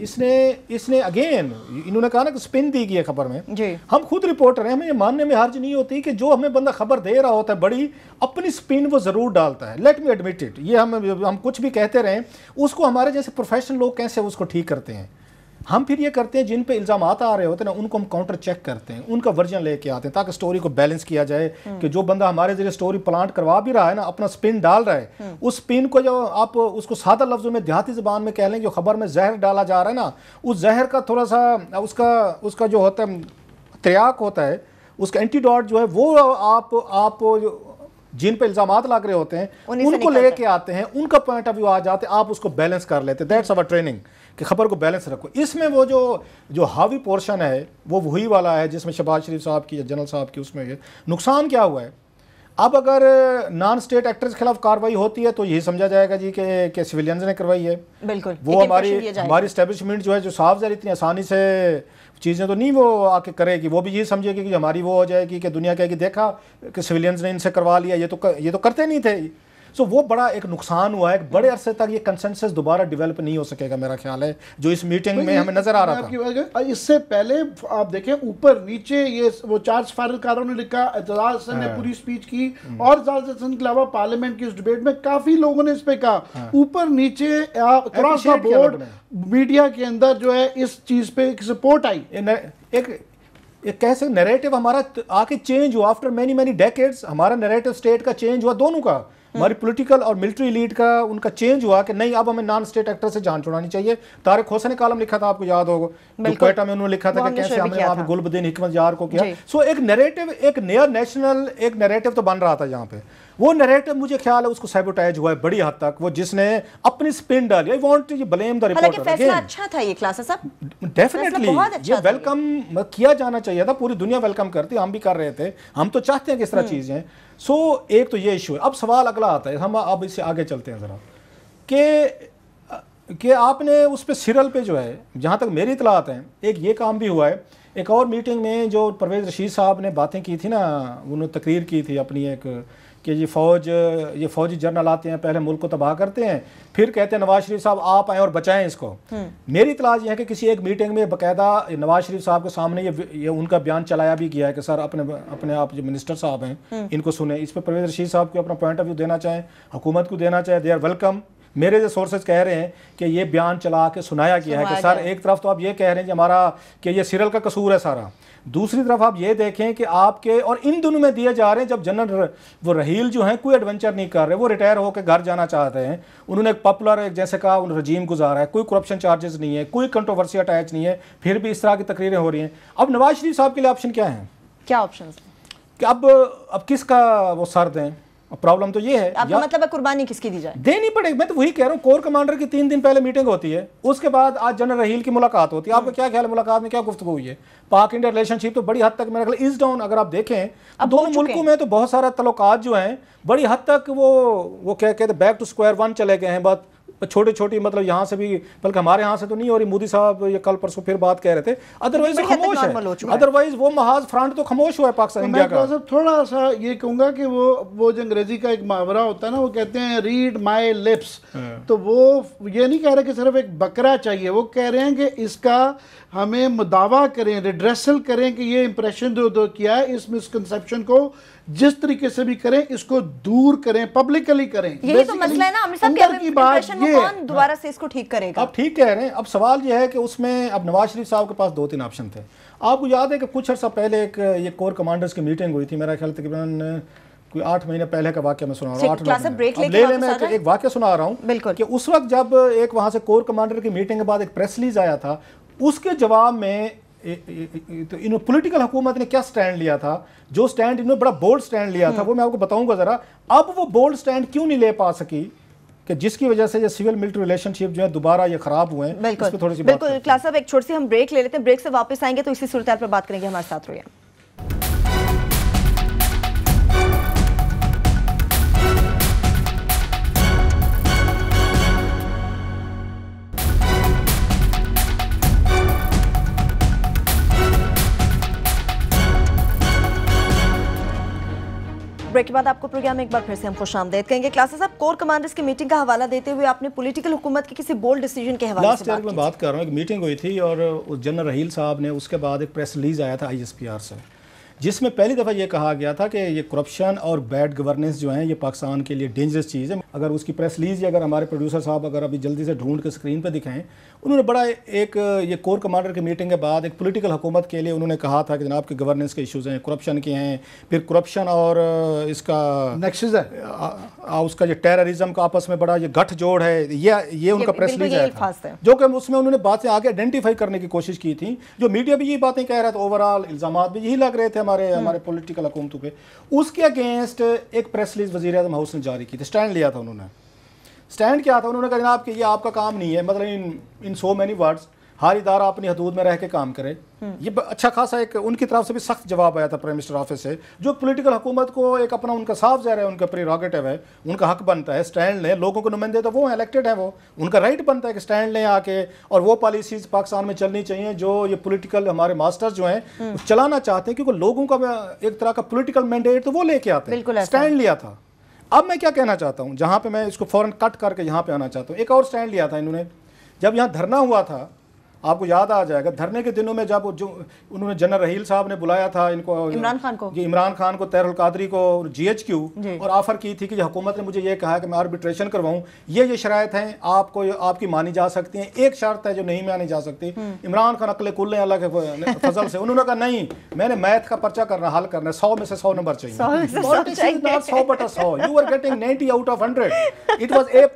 इसने अगेन इन्होंने कहा ना कि स्पिन दी गई है खबर में जी। हम खुद रिपोर्टर हैं, हमें ये मानने में हर्ज नहीं होती कि जो हमें बंदा खबर दे रहा होता है बड़ी अपनी स्पिन वो ज़रूर डालता है। लेट मी एडमिट इट, ये हम कुछ भी कहते रहें, उसको हमारे जैसे प्रोफेशनल लोग कैसे उसको ठीक करते हैं। हम फिर ये करते हैं जिन पे इल्ज़ाम आ रहे होते हैं ना, उनको हम काउंटर चेक करते हैं, उनका वर्जन लेके आते हैं ताकि स्टोरी को बैलेंस किया जाए कि जो बंदा हमारे जरिए स्टोरी प्लांट करवा भी रहा है ना, अपना स्पिन डाल रहा है, उस स्पिन को जो आप उसको सादा लफ्ज़ों में देहाती ज़बान में कह लें, जो खबर में जहर डाला जा रहा है ना, उस जहर का थोड़ा सा उसका जो होता है त्रियाक होता है, उसका एंटीडोट जो है वो आप जिन पे इल्ज़ाम लग रहे होते हैं उनको लेके आते हैं, उनका पॉइंट ऑफ व्यू आ जाते हैं, आप उसको बैलेंस कर लेते हैं। दैट्स अवर ट्रेनिंग कि खबर को बैलेंस रखो। इसमें वो जो हावी पोर्शन है वो वही वाला है जिसमें शहबाज शरीफ साहब की या जनरल साहब की उसमें नुकसान क्या हुआ है। अब अगर नॉन स्टेट एक्टर्स के खिलाफ कार्रवाई होती है तो यही समझा जाएगा जी कि सिविलियंस ने करवाई है। बिल्कुल, वो हमारी इस्टेब्लिशमेंट जो है जो साफ ज़ाहिर इतनी आसानी से चीज़ें तो नहीं वो आके करेगी, वो भी ये समझेगी कि हमारी वो हो जाएगी कि दुनिया कहेगी देखा कि सिविलियंस ने इनसे करवा लिया, ये तो करते नहीं थे। सो वो बड़ा एक नुकसान हुआ है, बड़े अरसे तक ये कंसेंसस दोबारा डेवलप नहीं हो सकेगा मेरा ख्याल है, जो इस मीटिंग में हमें नजर आ रहा था। इससे पहले आप देखें ऊपर नीचे ये वो 4 सिफारिशकारों ने लिखा, एजाज हसन ने पूरी स्पीच की और एजाज हसन के अलावा पार्लियामेंट की उस डिबेट में काफी लोगों ने इस पे कहा, ऊपर नीचे क्रॉस द बोर्ड मीडिया के अंदर जो है इस चीज पे एक सपोर्ट आई। ये कैसे नैरेटिव हमारा आके चेंज हुआ आफ्टर मैनी मैनी डेकेड्स, हमारा नैरेटिव स्टेट का चेंज हुआ, दोनों का, हमारी पॉलिटिकल और मिलिट्री लीड का उनका चेंज हुआ कि नहीं अब हमें नॉन स्टेट एक्टर से जान छुड़ानी चाहिए। तारिक होसैन ने कॉलम लिखा था, आपको याद होगा, तो क्वेटा में उन्होंने लिखा था कि कैसे हमने वहां पे गुलबदीन हिकमत यार को किया। सो एक नैरेटिव, एक नया नेशनल एक नैरेटिव तो बन रहा था यहाँ पे। वो नैरेटिव मुझे ख्याल है उसको सैबोटाइज हुआ है बड़ी हद तक, वो जिसने अपनी स्पिन डाली। I want to blame the reporter. फैसला अच्छा था ये क्लास साहब, डेफिनेटली ये वेलकम किया जाना चाहिए था, पूरी दुनिया वेलकम करती, हम भी कर रहे थे, हम तो चाहते हैं कि इस तरह चीजें। सो एक तो ये इशू है। अब सवाल अगला आता है, हम अब इससे आगे चलते हैं जरा, कि आपने उस पे सिरल पे जो है, जहाँ तक मेरी इतलात है, एक ये काम भी हुआ है। एक और मीटिंग में जो परवेज़ रशीद साहब ने बातें की थी ना, उन्होंने तकरीर की थी अपनी एक, कि ये फौजी जर्नल आते हैं, पहले मुल्क को तबाह करते हैं, फिर कहते हैं नवाज शरीफ साहब आप आएँ और बचाएं इसको। मेरी इतलात ये है कि किसी एक मीटिंग में बाकायदा नवाज शरीफ साहब के सामने ये उनका बयान चलाया भी गया है कि सर अपने आप जो मिनिस्टर साहब हैं इनको सुने। इस पर परवेज़ रशीद साहब को अपना पॉइंट ऑफ व्यू देना चाहें, हुकूमत को देना चाहे, दे आर वेलकम। मेरे जो सोर्सेज कह रहे हैं कि ये बयान चला के सुनाया गया है कि सर एक तरफ तो आप ये कह रहे हैं कि हमारा कि ये सिरल का कसूर है सारा, दूसरी तरफ आप ये देखें कि आपके और इन दोनों में दिए जा रहे हैं। जब जनरल वो रहील जो हैं कोई एडवेंचर नहीं कर रहे, वो रिटायर होकर घर जाना चाहते हैं, उन्होंने एक पॉपुलर एक जैसे कहा उन रजीम गुजारा है, कोई करप्शन चार्जेस नहीं है, कोई कंट्रोवर्सी अटैच नहीं है, फिर भी इस तरह की तकरीरें हो रही हैं। अब नवाज शरीफ साहब के लिए ऑप्शन क्या है? क्या ऑप्शन कि अब किसका वो सर दें? प्रॉब्लम तो ये है, आपका मतलब है कुर्बानी किसकी दी जाए? देनी पड़ेगी। मैं तो वही कह रहा हूँ, कोर कमांडर की 3 दिन पहले मीटिंग होती है, उसके बाद आज जनरल रहील की मुलाकात होती है। आपका क्या ख्याल है मुलाकात में क्या गुफ्तगू हुई है? पाक इंडिया रिलेशनशिप तो बड़ी हद तक मेरा ख्याल इज डाउन। अगर आप देखें दोनों मुल्कों में तो बहुत सारा तल्लुकात जो हैं बड़ी हद तक वो क्या कहते हैं बैक टू स्क्वायर वन चले गए हैं। बात छोटी छोटी मतलब यहाँ से भी, बल्कि हमारे यहाँ से तो नहीं हो रही। मोदी साहब ये कल परसों फिर बात कह रहे थे, अदरवाइज खामोश है, अदरवाइज वो महाज फ्रंट तो खामोश हुआ है पाकिस्तान इंडिया का। थोड़ा सा ये कहूंगा कि वो जो अंग्रेजी का एक मुहावरा होता है ना, वो कहते हैं रीड माई लिप्स, तो वो ये नहीं कह रहे कि सिर्फ एक बकरा चाहिए, वो कह रहे हैं कि इसका हमें मुदावा करें, रिड्रेसल करें कि ये इंप्रेशन जो किया है, इस मिसकंसेप्शन को जिस तरीके से भी करें इसको दूर करें, पब्लिकली करें। यही तो मसला है ना आमिर साहब, अंदर की बात ये कौन दोबारा से इसको ठीक करेगा? अब ठीक कह रहे हैं। अब सवाल ये है कि उसमें अब नवाज शरीफ साहब के पास 2-3 ऑप्शन थे। आपको याद है कि कुछ अर्सा पहले एक ये कोर कमांडर्स की मीटिंग हुई थी, मेरा ख्याल तकरीबन कोई 8 महीने पहले का वाक्य मैं सुना रहा हूँ। 8 मैं एक वाक्य सुना रहा हूँ कि उस वक्त जब एक वहाँ से कोर कमांडर की मीटिंग के बाद एक प्रेस रिलीज आया था, उसके जवाब में तो इन पॉलिटिकल हुकूमत ने क्या स्टैंड लिया था, जो स्टैंड इन्होंने बड़ा बोल्ड स्टैंड लिया था, वो मैं आपको बताऊंगा जरा। अब वो बोल्ड स्टैंड क्यों नहीं ले पा सकी, कि जिसकी वजह से ये सिविल मिलिट्री रिलेशनशिप जो है दोबारा ये खराब हुए हैं। बिल्कुल क्लास साहब, एक छोटी सी हम ब्रेक ले लेते हैं, ब्रेक से वापस आएंगे तो इसी सूरत पर बात करेंगे। हमारे साथ रहिए। ब्रेक के बाद आपको प्रोग्राम में एक बार फिर से हम खुशामदीद कहेंगे। क्लासेस साहब, कोर कमांडर्स की मीटिंग का हवाला देते हुए आपने पॉलिटिकल हुकूमत के किसी बोल्ड डिसीजन के हवाले से लास्ट ईयर में बात कर रहा हूँ। एक मीटिंग हुई थी और उस जनरल रहील साहब ने उसके बाद एक प्रेस रिलीज आया था ISPR से, जिसमें पहली दफ़ा ये कहा गया था कि ये करप्शन और बैड गवर्नेंस जो है ये पाकिस्तान के लिए डेंजरस चीज़ है। अगर उसकी प्रेस रिलीज अगर हमारे प्रोड्यूसर साहब अगर अभी जल्दी से ढूंढ के स्क्रीन पे दिखाएं, उन्होंने बड़ा एक ये कोर कमांडर की मीटिंग के बाद एक पॉलिटिकल हुकूमत के लिए उन्होंने कहा था कि जनाब के गवर्नेंस के इश्यूज़ हैं, करप्शन के हैं, फिर करप्शन और इसका नेक्सस है उसका जो टेररिज्म का आपस में बड़ा ये गठजोड़ है, ये उनका प्रेस रिलीज है, जो कि उसमें उन्होंने बातें आगे आइडेंटिफाई करने की कोशिश की थी। जो मीडिया भी यही बातें कह रहा था, ओवरऑल इल्ज़ामात भी यही लग रहे थे हमारे पॉलिटिकल हुकूमतों पे। उसके अगेंस्ट एक प्रेस रिलीज वज़ीर-ए-आज़म हाउस ने जारी की थी, स्टैंड लिया था उन्होंने। स्टैंड क्या था? उन्होंने कहा जनाब कि ये आपका काम नहीं है, मतलब इन सो मैनी वर्ड्स, हर इदारा अपनी हदूद में रह के काम करे। ये अच्छा खासा एक उनकी तरफ से भी सख्त जवाब आया था प्राइम मिनिस्टर ऑफिस से, जो पॉलिटिकल हुकूमत को एक अपना उनका साफ ज़ाहिर है, उनका प्रीरोगेटिव है, उनका हक बनता है स्टैंड लें। लोगों को नुमाइंदे तो वो इलेक्टेड है, वो उनका राइट बनता है कि स्टैंड लें आके, और वो पॉलिसीज पाकिस्तान में चलनी चाहिए जो ये पॉलिटिकल हमारे मास्टर्स जो हैं चलाना चाहते हैं, क्योंकि लोगों का एक तरह का पॉलिटिकल मैंडेट तो वो लेके आते हैं। स्टैंड लिया था। अब मैं क्या कहना चाहता हूँ, जहाँ पे मैं इसको फ़ौरन कट करके यहाँ पे आना चाहता हूँ, एक और स्टैंड लिया था इन्होंने जब यहाँ धरना हुआ था आपको याद आ जाएगा धरने के दिनों में जब जो उन्होंने जनरल रहील साहब ने बुलाया था इनको, इमरान खान को, तहरुल कादरी को, GHQ, और ऑफर की थी कि हुकूमत ने मुझे ये कहा कि मैं आर्बिट्रेशन करवाऊं, ये शराइत हैं, आपको आपकी मानी जा सकती हैं, एक शर्त है जो नहीं मानी जा सकती। इमरान खान अकल कुल है अल्लाह के फजल से, उन्होंने कहा नहीं, मैंने मैथ का पर्चा करना, हल करना, 100 में से 100 नंबर चाहिए। 100/100, you are getting 90 out of 100, it was A+।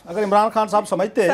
अगर इमरान खान साहब समझते A+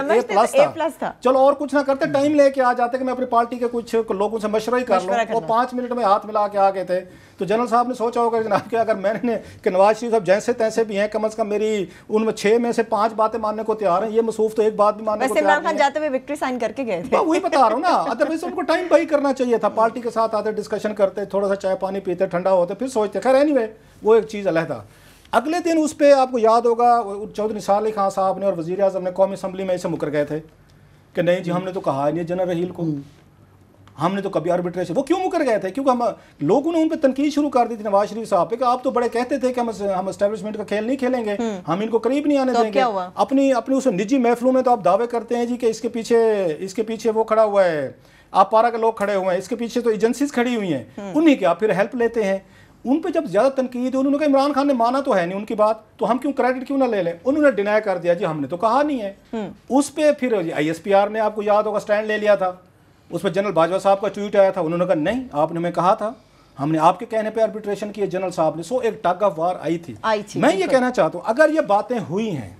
था, चलो और कुछ ना करते, टाइम लेके आ जाते कि मैं अपनी पार्टी के कुछ लोगों से मशवरा ही कर लूं, वो 5 मिनट में हाथ मिला के आ गए थे। तो जनरल साहब ने सोचा होगा जनाब कि अगर मैंने कि नवाज शरीफ साहब जैसे तैसे भी हैं, कम से कम मेरी उनमें 6 में से 5 बातें मानने को तैयार हैं, ये मसूफ तो एक बात भी मानने को तैयार नहीं है। इमरान खान जाते हुए विक्ट्री साइन करके गए थे, वही बता रहा हूँ ना। अदरवाइज उनको टाइम बाई करना चाहिए था, पार्टी के साथ आते, डिस्कशन करते, थोड़ा सा चाय पानी पीते, ठंडा होते, फिर सोचते। खैर एनीवे वो एक चीज़ अलग था। अगले दिन उस पर आपको याद होगा चौधरी निसार अली खान साहब ने और वज़ीर आज़म ने कौमी असम्बली में इसे मुकर गए थे कि नहीं जी हमने तो कहा नहीं जनरल रहील को, हमने तो कभी आर्बिट्रेशन। वो क्यों मुकर गए थे? क्योंकि हम लोगों ने उन पर तनकीद शुरू कर दी थी नवाज शरीफ साहब पे कि आप तो बड़े कहते थे कि हम एस्टेब्लिशमेंट का खेल नहीं खेलेंगे, हम इनको करीब नहीं आने देंगे। अपनी उस निजी महफिलों में तो आप दावे करते हैं जी कि इसके पीछे वो खड़ा हुआ है, आप पारा के लोग खड़े हुए हैं, इसके पीछे तो एजेंसीज खड़ी हुई हैं, उन्हीं की आप फिर हेल्प लेते हैं। उन पे जब ज़्यादा तनकीद है, उन्होंने कहा इमरान खान ने माना तो है नहीं उनकी बात, तो हम क्यों क्रेडिट क्यों ना ले लें? उन्होंने डिनाई कर दिया जी हमने तो कहा नहीं है। उस पर फिर ISPR ने आपको याद होगा स्टैंड ले लिया था, उस पर जनरल बाजवा साहब का ट्वीट आया था, उन्होंने कहा नहीं आपने हमें कहा था, हमने आपके कहने पे आर्बिट्रेशन किया जनरल साहब ने। सो एक टग ऑफ वार आई थी। मैं ये कहना चाहता हूँ अगर ये बातें हुई हैं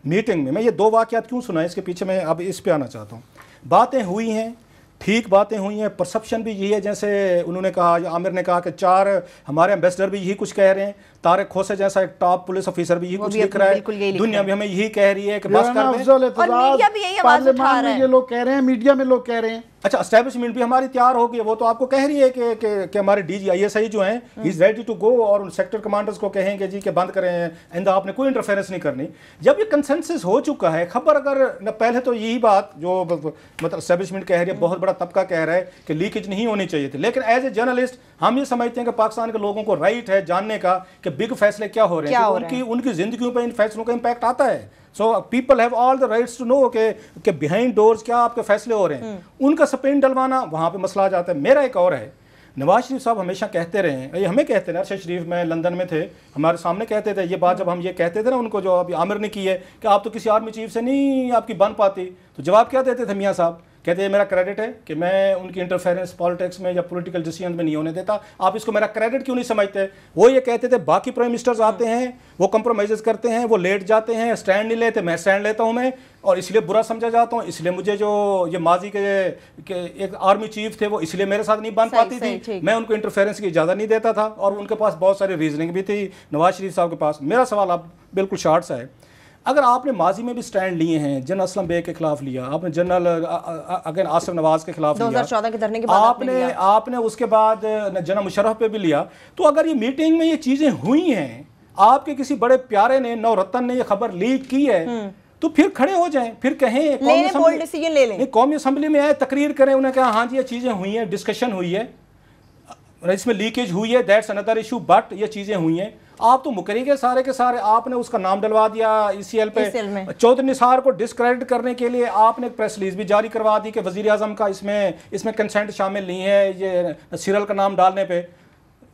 मीटिंग में, मैं ये 2 वाक़यात क्यों सुना इसके पीछे मैं अब इस पे आना चाहता हूँ। बातें हुई हैं, ठीक बातें हुई हैं, परसेप्शन भी यही है जैसे उन्होंने कहा, आमिर ने कहा कि 4 हमारे एम्बेसडर भी यही कुछ कह रहे हैं, तारिक खोसे जैसा एक टॉप पुलिस ऑफिसर भी यही कुछ लिख रहा है, दुनिया भी हमें यही कह रही है कि बस कर दें। और मीडिया भी यही आवाज उठा रहा है, ये लोग कह रहे हैं, मीडिया में लोग कह रहे हैं। अच्छा एस्टेब्लिशमेंट भी हमारी तैयार हो गई है, वो तो आपको कह रही है कि हमारे DG ISI जो हैं इज रेडी टू गो, और उन सेक्टर कमांडर्स को कहेंगे जी कि बंद करें, इंदा आपने कोई इंटरफेरेंस नहीं करनी। जब ये कंसेंसस हो चुका है, खबर अगर न पहले तो यही बात जो मतलब एस्टेब्लिशमेंट कह रही है, बहुत बड़ा तबका कह रहा है कि लीकेज नहीं होनी चाहिए थी, लेकिन एज ए जर्नलिस्ट हम ये समझते हैं कि पाकिस्तान के लोगों को राइट है जानने का कि बिग फैसले क्या हो रहे हैं, उनकी जिंदगियों पर इन फैसलों का इम्पैक्ट आता है। So people have all the rights to know के बिहाइंड डोर्स क्या आपके फैसले हो रहे हैं, उनका स्पिन डलवाना वहाँ पे मसला आ जाता है। मेरा एक और है, नवाज शरीफ साहब हमेशा कहते रहे हैं, ये हमें कहते हैं, अरशद शरीफ में लंदन में थे, हमारे सामने कहते थे ये बात, जब हम ये कहते थे ना उनको, जो अभी आमिर ने की है कि आप तो किसी आर्मी चीफ से नहीं आपकी बन पाती, तो जवाब क्या देते थे मियाँ साहब? कहते हैं मेरा क्रेडिट है कि मैं उनकी इंटरफेरेंस पॉलिटिक्स में या पॉलिटिकल डिसीजन में नहीं होने देता, आप इसको मेरा क्रेडिट क्यों नहीं समझते? वो ये कहते थे बाकी प्राइम मिनिस्टर्स आते हैं, वो कंप्रोमाइज़ करते हैं, वो लेट जाते हैं, स्टैंड नहीं लेते, मैं स्टैंड लेता हूँ मैं, और इसलिए बुरा समझा जाता हूँ, इसलिए मुझे जो ये माजी के एक आर्मी चीफ थे वो इसलिए मेरे साथ नहीं बन पाती थी, मैं उनको इंटरफेरेंस की इजाज़त नहीं देता था, और उनके पास बहुत सारी रीजनिंग भी थी नवाज शरीफ साहब के पास। मेरा सवाल आप बिल्कुल शॉर्ट सा है, अगर आपने माजी में भी स्टैंड लिए हैं, जनरल असलम बेग के खिलाफ लिया, आपने जनरल अगेन आसिफ नवाज के खिलाफ 2014 के धरने के बाद आपने उसके बाद जनरल मुशर्रफ पे भी लिया, तो अगर ये मीटिंग में ये चीजें हुई हैं, आपके किसी बड़े प्यारे ने, नवरत्न ने ये खबर लीक की है, तो फिर खड़े हो जाएं, फिर कहें कौमी असम्बली में आए, तकरीर करें, उन्हें कहा हाँ जी ये चीजें हुई हैं, डिस्कशन हुई है, इसमें लीकेज हुई है, दैट्स अनदर इशू, बट ये चीजें हुई हैं। आप तो मुकरी के सारे आपने उसका नाम डलवा दिया ECL पे। चौधरी निसार को डिस्क्रेडिट करने के लिए आपने एक प्रेस रिलीज भी जारी करवा दी कि वजीर आजम का इसमें कंसेंट शामिल नहीं है, ये सीरियल का नाम डालने पे।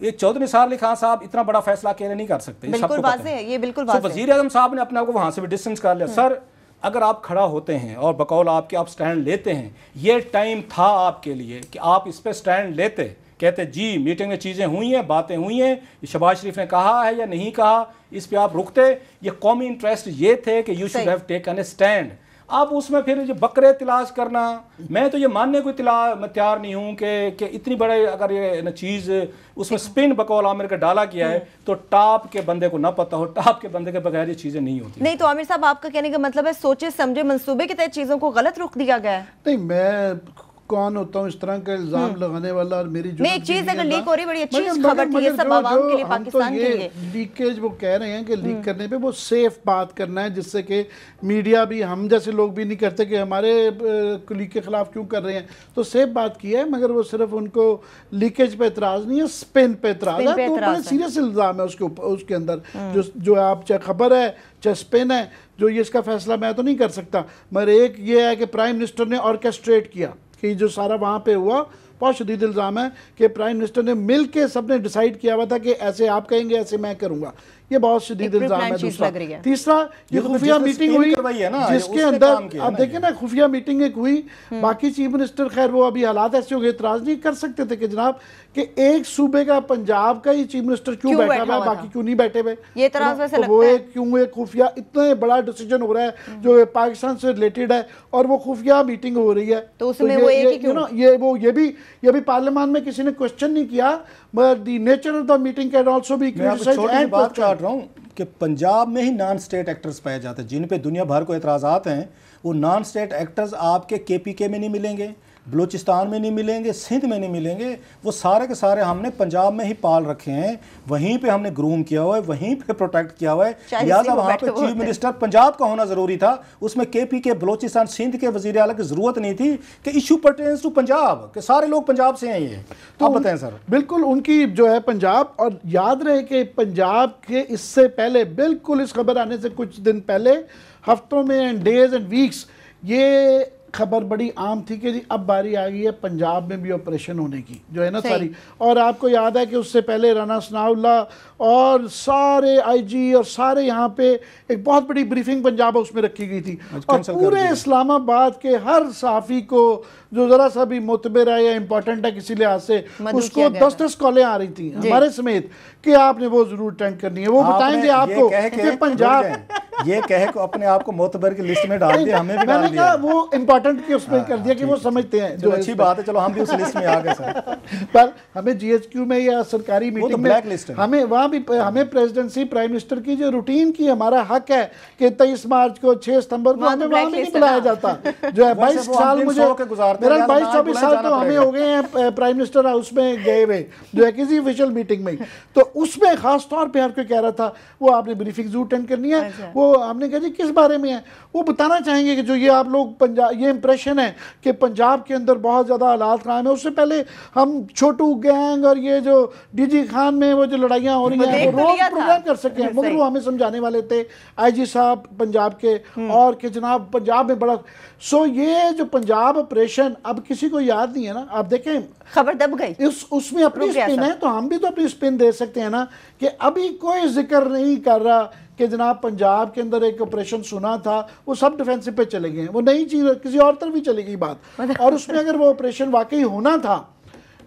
ये चौधरी निसार अली खान साहब इतना बड़ा फैसला अकेले नहीं कर सकते, बिल्कुल वाज़ेह है, ये बिल्कुल वाज़ेह है। वजीर आजम साहब ने अपने आप को वहां से भी डिस्टेंस कर लिया। सर अगर आप खड़ा होते हैं और बकौल आपके आप स्टैंड लेते हैं, ये टाइम था आपके लिए कि आप इस पर स्टैंड लेते, कहते जी मीटिंग में चीज़ें हुई हैं, बातें हुई हैं, शहबाज शरीफ ने कहा है या नहीं कहा, इस पे आप रुकते, ये कौमी इंटरेस्ट ये थे कि you should have taken a stand. अब उसमें फिर ये बकरे तलाश करना, मैं तो ये मानने को तैयार नहीं हूँ कि इतनी बड़े अगर ये चीज़ उसमें स्पिन बकौल आमिर का डाला गया है, तो टॉप के बंदे को ना पता हो, टॉप के बंदे के बगैर ये चीज़ें नहीं होती। नहीं तो आमिर साहब आपका कहने का मतलब है सोचे समझे मंसूबे के तहत चीज़ों को गलत रुख दिया गया है? नहीं, मैं कौन होता हूँ इस तरह का इल्जाम लगाने वाला, और मेरी नहीं, एक चीज अगर लीक हो रही बड़ी अच्छी खबर थी ये सब आवाम के लिए, पाकिस्तान के लिए। लीकेज वो कह रहे हैं कि लीक करने पे वो सेफ बात करना है, जिससे कि मीडिया भी, हम जैसे लोग भी नहीं करते कि हमारे लीक के खिलाफ क्यों कर रहे हैं, तो सेफ बात की है। मगर वो सिर्फ उनको लीकेज पे एतराज नहीं है, स्पिन पे एतराज है। तो बड़े सीरियस इल्जाम है उसके अंदर, जो आप चाहे खबर है चाहे स्पिन है, जो ये इसका फैसला मैं तो नहीं कर सकता। मगर एक ये है कि प्राइम मिनिस्टर ने ऑर्केस्ट्रेट किया कि जो सारा वहाँ पे हुआ, बहुत शदीद इल्ज़ाम है कि प्राइम मिनिस्टर ने मिल के सबने डिसाइड किया हुआ था कि ऐसे आप कहेंगे ऐसे मैं करूँगा। ये बहुत शदीद इल्ज़ाम है। दूसरा, तीसरा, ये खुफिया मीटिंग हुई जिसके अंदर आप देखें ना, खुफिया मीटिंग एक हुई, बाकी चीफ मिनिस्टर, खैर वो अभी हालात ऐसे हो गए, इतराज़ नहीं कर सकते थे कि जनाब कि एक सूबे का, पंजाब का ही चीफ मिनिस्टर क्यों बैठा हुआ है, बाकी क्यों नहीं बैठे हुए। ये इतराज़ वैसे लगता है वो एक क्यों एक खुफिया, इतना बड़ा डिसीजन हो रहा है जो पाकिस्तान से रिलेटेड है और वो खुफिया मीटिंग हो रही है, तो उसमें वो एक ही क्यों? ये भी पार्लियामान में किसी ने क्वेश्चन नहीं किया, but the nature of the meeting can also be criticised. And बात काट रहा हूँ कि पंजाब में ही नॉन स्टेट एक्टर्स पाए जाते हैं जिन पे दुनिया भर को एतराज़ात हैं। वो नॉन स्टेट एक्टर्स आपके KPK में नहीं मिलेंगे, बलूचिस्तान में नहीं मिलेंगे, सिंध में नहीं मिलेंगे। वो सारे के सारे हमने पंजाब में ही पाल रखे हैं, वहीं पे हमने ग्रूम किया हुआ है, वहीं पे प्रोटेक्ट किया हुआ है। लिहाजा वहाँ पे चीफ मिनिस्टर पंजाब का होना ज़रूरी था। उसमें KPK, बलूचिस्तान, सिंध के वज़ीर आला की ज़रूरत नहीं थी कि इशू पर्टेन्स टू पंजाब, के सारे लोग पंजाब से हैं। ये तो आप बताएं सर। बिल्कुल उनकी जो है पंजाब, और याद रहे कि पंजाब के इससे पहले, बिल्कुल इस खबर आने से कुछ दिन पहले, हफ्तों में, डेज एंड वीक्स, ये खबर बड़ी आम थी कि जी अब बारी आ गई है पंजाब में भी ऑपरेशन होने की, जो है ना सारी। और आपको याद है कि उससे पहले राना सनाउल्लाह और सारे IG और सारे यहाँ पे एक बहुत बड़ी ब्रीफिंग पंजाब हाउस में रखी गई थी, और पूरे इस्लामाबाद के हर सहाफ़ी को जो ज़रा सा भी मुतबर है या इम्पोर्टेंट है किसी लिहाज से, उसको 10-10 कॉलें आ रही थी हमारे समेत कि आपने वो ज़रूर अटेंड करनी है। वो बताएंगे आपको कि पंजाब ये कहे को अपने आप को मोतबर की लिस्ट में डाल दिया, हमें भी डाल दिया। वो इम्पोर्टेंट की उसमें कर दिया कि वो समझते हैं, जो अच्छी बात है। चलो हम भी उस लिस्ट में आ गए सर। पर हमें GHQ में या सरकारी मीटिंग में हमें वहाँ भी हमें प्रेसिडेंसी, प्राइम मिनिस्टर की जो रूटीन की हमारा हक है कि 23 मार्च को, 6 सितंबर को हमें वहाँ भी नहीं बुलाया जाता। जो है 22 साल, मुझे मेरा 22-24 साल तो हमें हो गए हैं प्राइम मिनिस्टर हाउस में गए हुए, जो है किसी ऑफिशियल मीटिंग में। तो उसमें खास तौर पे हर कोई कह रहा था वो आपने ब्रीफिंग जरूर अटेंड करनी है। वो हमने कहा जी किस बारे में है, वो बताना चाहेंगे कि जो ये आप लोग पंजाब, ये इंप्रेशन है कि पंजाब के अंदर बहुत ज़्यादा हालात ख़राब है। उससे पहले हम छोटू गैंग और ये जो DG खान में वो जो लड़ाइयाँ हो रही हैं, वो रोज़ प्रोग्राम कर सके हैं, मगर वो हमें समझाने वाले थे IG साहब पंजाब के, और कि जनाब पंजाब में बड़ा। सो ये जो पंजाब ऑपरेशन अब किसी को याद नहीं है ना, आप देखें खबर दब गई, उसमें अपनी स्पिन है, तो हम भी तो अपनी स्पिन दे सकते हैं ना कि अभी कोई जिक्र नहीं कर रहा कि जनाब पंजाब के अंदर एक ऑपरेशन सुना था, वो सब डिफेंसिव पे चले गए हैं, वो नई चीज़ किसी और तरफ भी चली गई बात। और उसमें अगर वो ऑपरेशन वाकई होना था,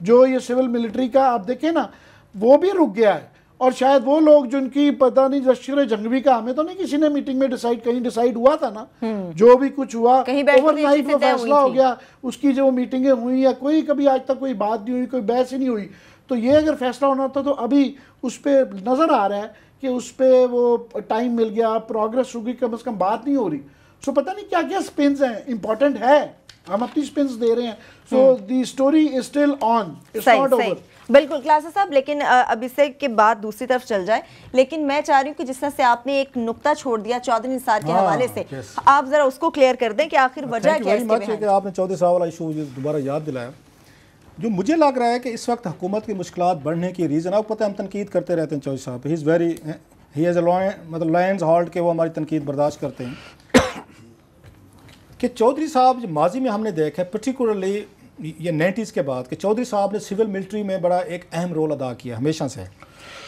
जो ये सिविल मिलिट्री का, आप देखें ना, वो भी रुक गया है। और शायद वो लोग जिनकी पता नहीं लश्कर जंगवी का, हमें तो नहीं किसी ने मीटिंग में कहीं डिसाइड हुआ था ना, जो भी कुछ हुआ ओवरनाइट वो फैसला हो गया, उसकी जो मीटिंगें हुई या कोई कभी आज तक कोई बात नहीं हुई, कोई बहस ही नहीं हुई। तो ये अगर फैसला होना था तो अभी उस पर नज़र आ रहा है कि उस पर वो टाइम मिल गया, प्रोग्रेस होगी, कम से कम बात नहीं हो रही। सो पता नहीं क्या क्या स्पिन्स हैं, इंपॉर्टेंट है, हम अपनी स्पिन्स दे रहे हैं। So the story is still on, it's not over. बिल्कुल क्लासेस साहब, लेकिन अब इससे के बाद दूसरी तरफ चल जाए। लेकिन मैं चाह रही हूँ कि जिस तरह से आपने एक नुक्ता छोड़ दिया चौधरी निसार के हवाले से, आप जरा उसको क्लियर कर दें कि आखिर वजह क्या है। आपने चौधरी साहब वाला इशू दोबारा याद दिलाया। जो मुझे लग रहा है कि इस वक्त हुकूमत की मुश्किलात बढ़ने की रीज़न, आपको पता है हम तनकीद करते रहते हैं चौधरी साहब, he is very, he as a मतलब लायंस हॉल्ट के वो हमारी तनकीद बर्दाश्त करते हैं कि चौधरी साहब माजी में हमने देखा है, पर्टिकुलरली ये 90s के बाद, कि चौधरी साहब ने सिविल मिलिट्री में बड़ा एक अहम रोल अदा किया हमेशा से।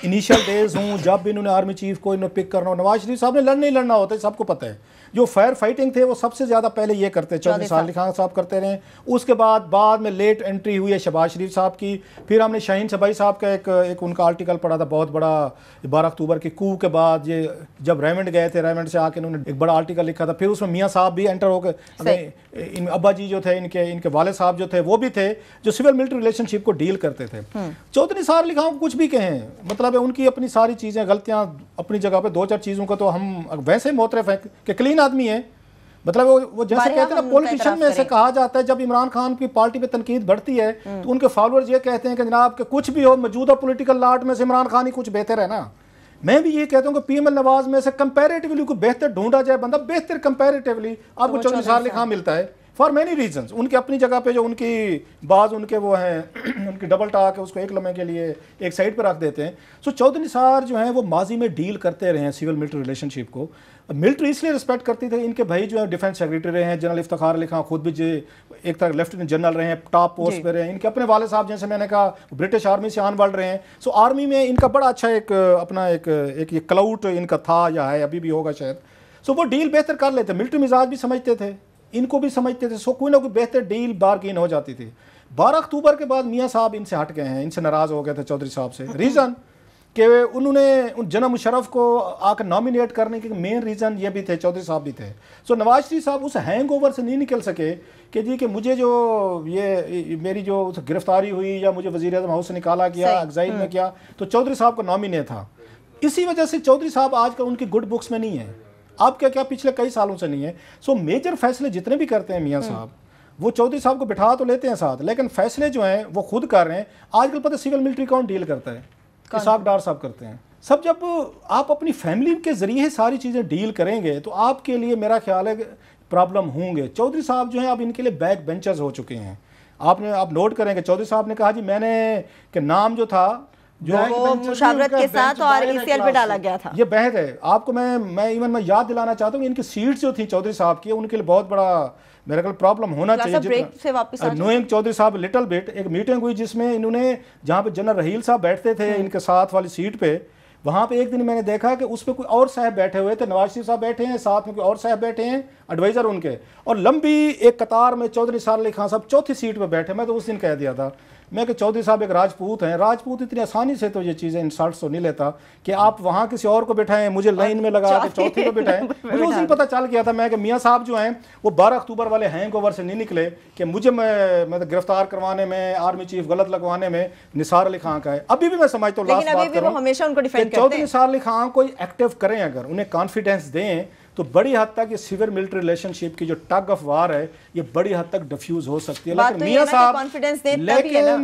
इनिशियल डेज हूँ जब भी इन्होंने आर्मी चीफ को इन्होंने पिक करना हो, नवाज शरीफ साहब ने लड़ना ही लड़ना होता है, सबको पता है। जो फायर फाइटिंग थे वो सबसे ज़्यादा पहले ये करते, चौधरी साल खान साहब करते रहे। उसके बाद में लेट एंट्री हुई है शहबाज शरीफ साहब की। फिर हमने शाहीन सबाई साहब का एक उनका आर्टिकल पढ़ा था बहुत बड़ा, 12 अक्टूबर की कू के बाद, ये जब रेमंड गए थे, रेमंड से आके इन्होंने एक बड़ा आर्टिकल लिखा था। फिर उसमें मियाँ साहब भी एंटर हो गए, इन अब्बा जी जो थे, इनके वाले साहब जो थे वो भी थे, जो सिविल मिलिट्री रिलेशनशिप को डील करते थे। चौधरी साहब लिखा कुछ भी कहें, मतलब है उनकी अपनी सारी चीज़ें, गलतियाँ अपनी जगह पर, 2-4 चीज़ों का तो हम वैसे मोतरफ हैं कि क्लीन आदमी है, मतलब वो जैसे कहते हैं ना, पॉलिटिशियन में से कहा जाता है जब इमरान खान की पार्टी पे तनकीद बढ़ती है तो उनके फॉलोअर्स ये कहते हैं कि जनाब कि कुछ भी हो, मौजूदा पॉलिटिकल लाट में से इमरान खान ही कुछ बेहतर है ना। मैं भी ये कहता हूँ कि पीएमएल नवाज में से कंपैरेटिवली कोई बेहतर ढूंढा जाए बंदा, बेहतर कंपैरेटिवली आपको चौधरी सालेह खान मिलता है फॉर मेनी रीजंस। उनकी अपनी जगह पे जो उनकी बाज उनके वो हैं उनकी डबल टाक है, उसको एक लम्हे के लिए एक साइड पर रख देते हैं। सो चौधरी निसार जो हैं वो माजी में डील करते रहे हैं सिविल मिलिट्री रिलेशनशिप को। मिलिट्री इसलिए रिस्पेक्ट करती थी, इनके भाई जो है डिफेंस सेक्रेटरी रहे हैं, जनरल इफ्तिखार अली खान खुद भी एक तरह लेफ्टिनेंट जनरल रहे हैं, टॉप पोस्ट पे रहे हैं। इनके अपने वाले साहब जैसे मैंने कहा ब्रिटिश आर्मी से आन वाल रहे हैं। सो आर्मी में इनका बड़ा अच्छा एक अपना एक क्लाउट इनका था या है, अभी भी होगा शायद। सो वो डील बेहतर कर लेते, मिलिट्री मिजाज भी समझते थे, इनको भी समझते थे। सो कोई ना कोई बेहतर डील बारगेन हो जाती थी। 12 अक्टूबर के बाद मियाँ साहब इनसे हट गए हैं, इनसे नाराज़ हो गए थे चौधरी साहब से। रीज़न कि उन्होंने उन जनाब मुशर्रफ को आकर नॉमिनेट करने के मेन रीज़न ये भी थे, चौधरी साहब भी थे। सो नवाज शरीफ साहब उस हैंगओवर से नहीं निकल सके कि जी कि मुझे जो ये मेरी जो गिरफ्तारी हुई या मुझे वज़ीर-ए-आज़म हाउस से निकाला गया, एग्जाइल में किया, तो चौधरी साहब का नॉमिनेट था। इसी वजह से चौधरी साहब आजकल उनकी गुड बुक्स में नहीं है, आप क्या पिछले कई सालों से नहीं है। सो मेजर फैसले जितने भी करते हैं मियाँ साहब, वो चौधरी साहब को बिठा तो लेते हैं साथ, लेकिन फैसले जो हैं वो खुद कर रहे हैं। आजकल पता सिविल मिलिट्री कौन डील करता है? इसाक डार साहब करते हैं सब। जब आप अपनी फैमिली के जरिए सारी चीज़ें डील करेंगे तो आपके लिए मेरा ख्याल है प्रॉब्लम होंगे। चौधरी साहब जो हैं अब इनके लिए बैक बेंचर्स हो चुके हैं। आप नोट करेंगे चौधरी साहब ने कहा जी मैंने कि नाम जो था जो वो मुशावरत के साथ और ईसीएल पे डाला गया था। ये बहस है। आपको मैं याद दिलाना चाहता हूँ इनकी सीट जो थी चौधरी साहब की, उनके लिए बहुत बड़ा मेरे ख्याल प्रॉब्लम होना चाहिए। नोइंग चौधरी साहब लिटिल बिट, एक मीटिंग हुई जिसमें इन्होंने जहाँ पे जनरल रहील साहब बैठते थे इनके साथ वाली सीट पे, वहाँ पे एक दिन मैंने देखा कि उस पर कोई और साहब बैठे हुए थे, नवाज शरीफ साहब बैठे हैं, साथ में कोई और साहब बैठे हैं एडवाइज़र उनके, और लंबी एक कतार में चौधरी सालेह खान साहब चौथी सीट पर बैठे। मैं तो उस दिन कह दिया था मैं कि चौधरी साहब एक राजपूत हैं, राजपूत इतनी आसानी से तो ये चीज़ें इंसल्ट तो नहीं लेता कि आप वहाँ किसी और को बिठाएं, मुझे लाइन में लगा के चौथी को बिठाएं। मुझे उस दिन पता चल गया था मैं कि मियाँ साहब जो हैं वो 12 अक्टूबर वाले हैंगओवर से नहीं निकले कि मुझे मैं गिरफ्तार करवाने में, आर्मी चीफ गलत लगवाने में निसार अली खान का है। अभी भी मैं समझता हूँ लास्ट बात करूँ, चौधरी निसार अली खान को एक्टिव करें, अगर उन्हें कॉन्फिडेंस दें तो बड़ी हद तक ये सिविल मिलिट्री रिलेशनशिप की जो टग ऑफ वार है ये बड़ी हद तक डिफ्यूज हो सकती है। लेकिन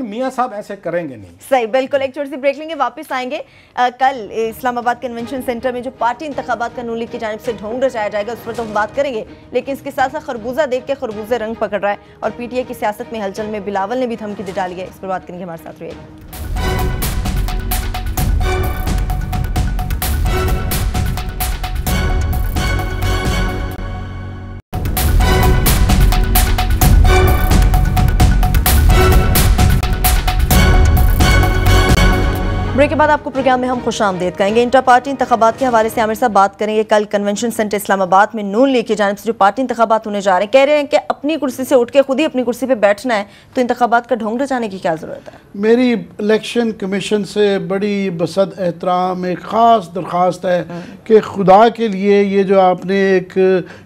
मियाँ साहब ऐसे करेंगे नहीं। सही, बिल्कुल। एक छोटी सी ब्रेक लेंगे, वापस आएंगे। कल इस्लामाबाद कन्वेंशन सेंटर में जो पार्टी इंतखाबात का नून लीग की जानिब से ढोंग रचाया जाएगा उस पर तो हम बात करेंगे, लेकिन इसके साथ साथ खरबूजा देख के खरबूजे रंग पकड़ रहा है और पीटीआई की सियासत में हलचल में बिलावल ने भी धमकी दे डाली है। इस पर बात करेंगे, हमारे साथ रहिएगा। ब्रेक के बाद आपको प्रोग्राम में हम खुशामदीद कहेंगे। इंटर पार्टी इंतखाबात के हवाले से आमिर साहब बात करेंगे। कल कन्वेंशन सेंटर इस्लामाबाद में नून लीग की जानिब से जो पार्टी इंतखाबात होने जा रहे हैं, कह रहे हैं कि अपनी कुर्सी से उठ के खुद ही अपनी कुर्सी पे बैठना है, तो इंतखाबात का ढोंग रचाने की क्या ज़रूरत है? मेरी इलेक्शन कमीशन से बड़ी बसद एहतराम एक ख़ास दरख्वास्त है कि खुदा के लिए ये जो आपने एक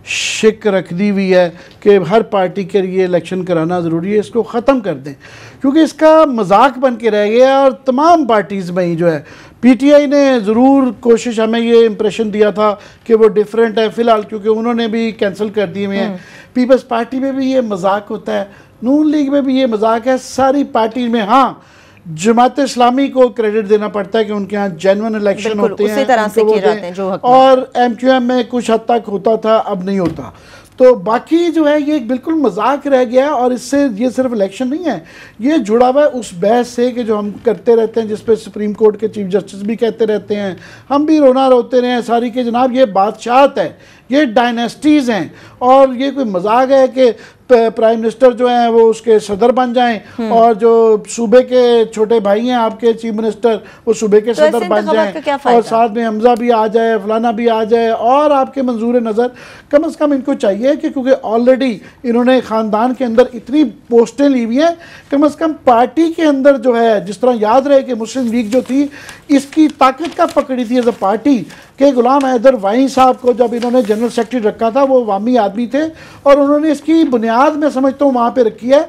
शिक रख दी हुई है कि हर पार्टी के लिए इलेक्शन कराना ज़रूरी है, इसको ख़त्म कर दें, क्योंकि इसका मजाक बन के रह गया। और तमाम पार्टीज़ में ही जो है, पीटीआई ने ज़रूर कोशिश, हमें ये इम्प्रेशन दिया था कि वो डिफरेंट है, फ़िलहाल क्योंकि उन्होंने भी कैंसिल कर दिए हुए हैं। पीपल्स पार्टी में भी ये मजाक होता है, नून लीग में भी ये मजाक है, सारी पार्टी में। हाँ, जमात इस्लामी को क्रेडिट देना पड़ता है कि उनके यहाँ जेन्युइन इलेक्शन होते हैं, तरह से किए जाते हैं जो हक और एमक्यूएम में कुछ हद तक होता था, अब नहीं होता। तो बाकी जो है ये बिल्कुल मजाक रह गया। और इससे ये सिर्फ इलेक्शन नहीं है, ये जुड़ा हुआ है उस बहस से कि जो हम करते रहते हैं, जिस पे सुप्रीम कोर्ट के चीफ जस्टिस भी कहते रहते हैं, हम भी रोना रोते रहे हैं सारी के जनाब ये बादशाहत है, ये डायनेस्टीज़ हैं। और ये कोई मजाक है कि प्राइम मिनिस्टर जो हैं वो उसके सदर बन जाएं और जो सूबे के छोटे भाई हैं आपके चीफ मिनिस्टर वो सूबे के सदर बन जाएं और साथ में हमजा भी आ जाए, फलाना भी आ जाए और आपके मंजूर नज़र। कम से कम इनको चाहिए कि क्योंकि ऑलरेडी इन्होंने ख़ानदान के अंदर इतनी पोस्टें ली हुई हैं, कम से कम पार्टी के अंदर जो है, जिस तरह याद रहे कि मुस्लिम लीग जो थी इसकी ताकत का पकड़ी थी एज अ पार्टी कि गुलाम हैदर वाई साहब को जब इन्होंने जनरल सेक्रेटरी रखा था वो वामी आदमी थे और उन्होंने इसकी बुनियाद मैं समझता हूँ वहाँ पे रखी है।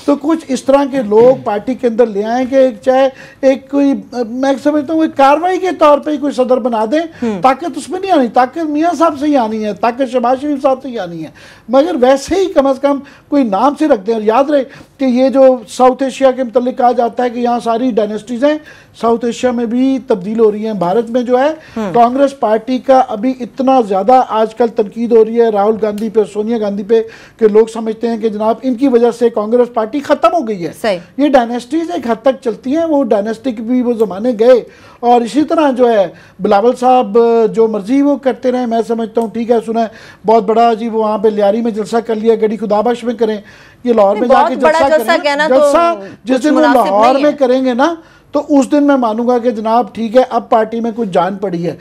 तो कुछ इस तरह के लोग पार्टी के अंदर ले आए कि चाहे एक कोई मैं समझता हूँ कार्रवाई के तौर पे कोई सदर बना दें। ताकत उसमें नहीं आनी, ताकत मियाँ साहब से ही आनी है, ताकत शहबाज शरीफ साहब से ही आनी है, मगर वैसे ही कम अज़ कम कोई नाम से रख दें। और याद रहे कि ये जो साउथ एशिया के मतलब कहा जाता है कि यहाँ सारी डायनेस्टीज हैं, साउथ एशिया में भी तब्दील हो रही है। भारत में जो है कांग्रेस पार्टी का अभी इतना ज़्यादा आजकल तनकीद हो रही है राहुल गांधी पे, सोनिया गांधी पे, कि लोग समझते हैं कि जनाब इनकी वजह से कांग्रेस पार्टी ख़त्म हो गई है। ये डायनेस्टीज एक हद तक चलती हैं, वो डायनेस्टिक भी वो ज़माने गए। और इसी तरह जो है बिलावल साहब जो मर्जी वो करते रहे, मैं समझता हूँ ठीक है, सुना है बहुत बड़ा जी वो वहाँ पे लियारी में जलसा कर लिया, गड़ी खुदाबश में करें, ये लाहौर में जाके जलसा करें। जलसा जिस दिन वो लाहौर में करेंगे ना, तो उस दिन मैं मानूंगा कि जनाब ठीक है अब पार्टी में कुछ जान पड़ी है।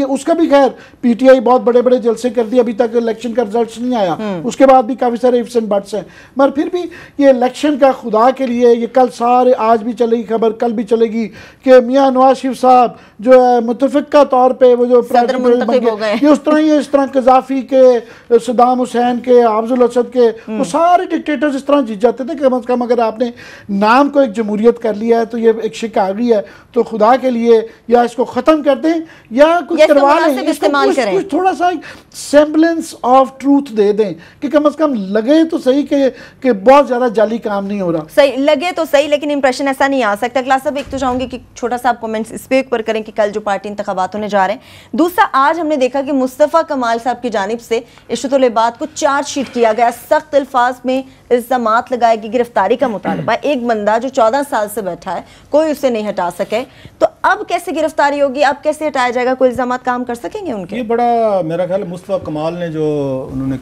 उसका भी खैर पीटीआई बहुत बड़े बड़े जलसे कर दिए, अभी तक इलेक्शन का रिजल्ट नहीं आया, उसके बाद भी काफ़ी सारे इफ्स एंड बट्स हैं, मगर फिर भी ये इलेक्शन का खुदा के लिए ये कल सारे आज भी चलेगी खबर, कल भी चलेगी कि मियाँ नवाज शरीफ साहब जो है मुतफिका तौर पर वो जो ये उस तरह ही इस तरह कजाफी के, सदाम हुसैन के, हाफिजुल असद के, वो सारे डिक्टेटर्स इस तरह जीत जाते थे। कम अज़ कम अगर आपने नाम को एक जमहूरियत कर लिया है तो ये एक शिक आ गई है, तो खुदा के लिए या इसको ख़त्म कर दें या कुछ करवा लें, कुछ थोड़ा सा सेम्बलेंस ऑफ ट्रूथ दे दें कि कम अज़ कम लगे तो सही कि बहुत ज़्यादा जाली काम नहीं हो रहा। सही लगे तो सही, लेकिन इंप्रेशन ऐसा नहीं आ सकता। क्लास साहब एक तो चाहूँगी कि छोटा सा आप कमेंट्स इस पे ऊपर करें कि कल जो पार्टी इंतखाबात होने जा रहे हैं। दूसरा, आज हमने देखा कि मुस्तफ़ा कमाल साहब की जानिब से इशरतुल इबाद को चार्जशीट किया गया, सख्त अल्फाज में इल्ज़ामात लगाएगी, गिरफ्तारी का मुतालबा। एक बंदा जो 14 साल से बैठा है, कोई उसे नहीं हटा सके, तो अब कैसे गिरफ्तारी होगी, अब कैसे हटाया जाएगा, कोई इल्ज़ामात काम कर सकेंगे उनके? ये बड़ा मेरा ख्याल मुस्तफ़ा कमाल ने जो उन्होंने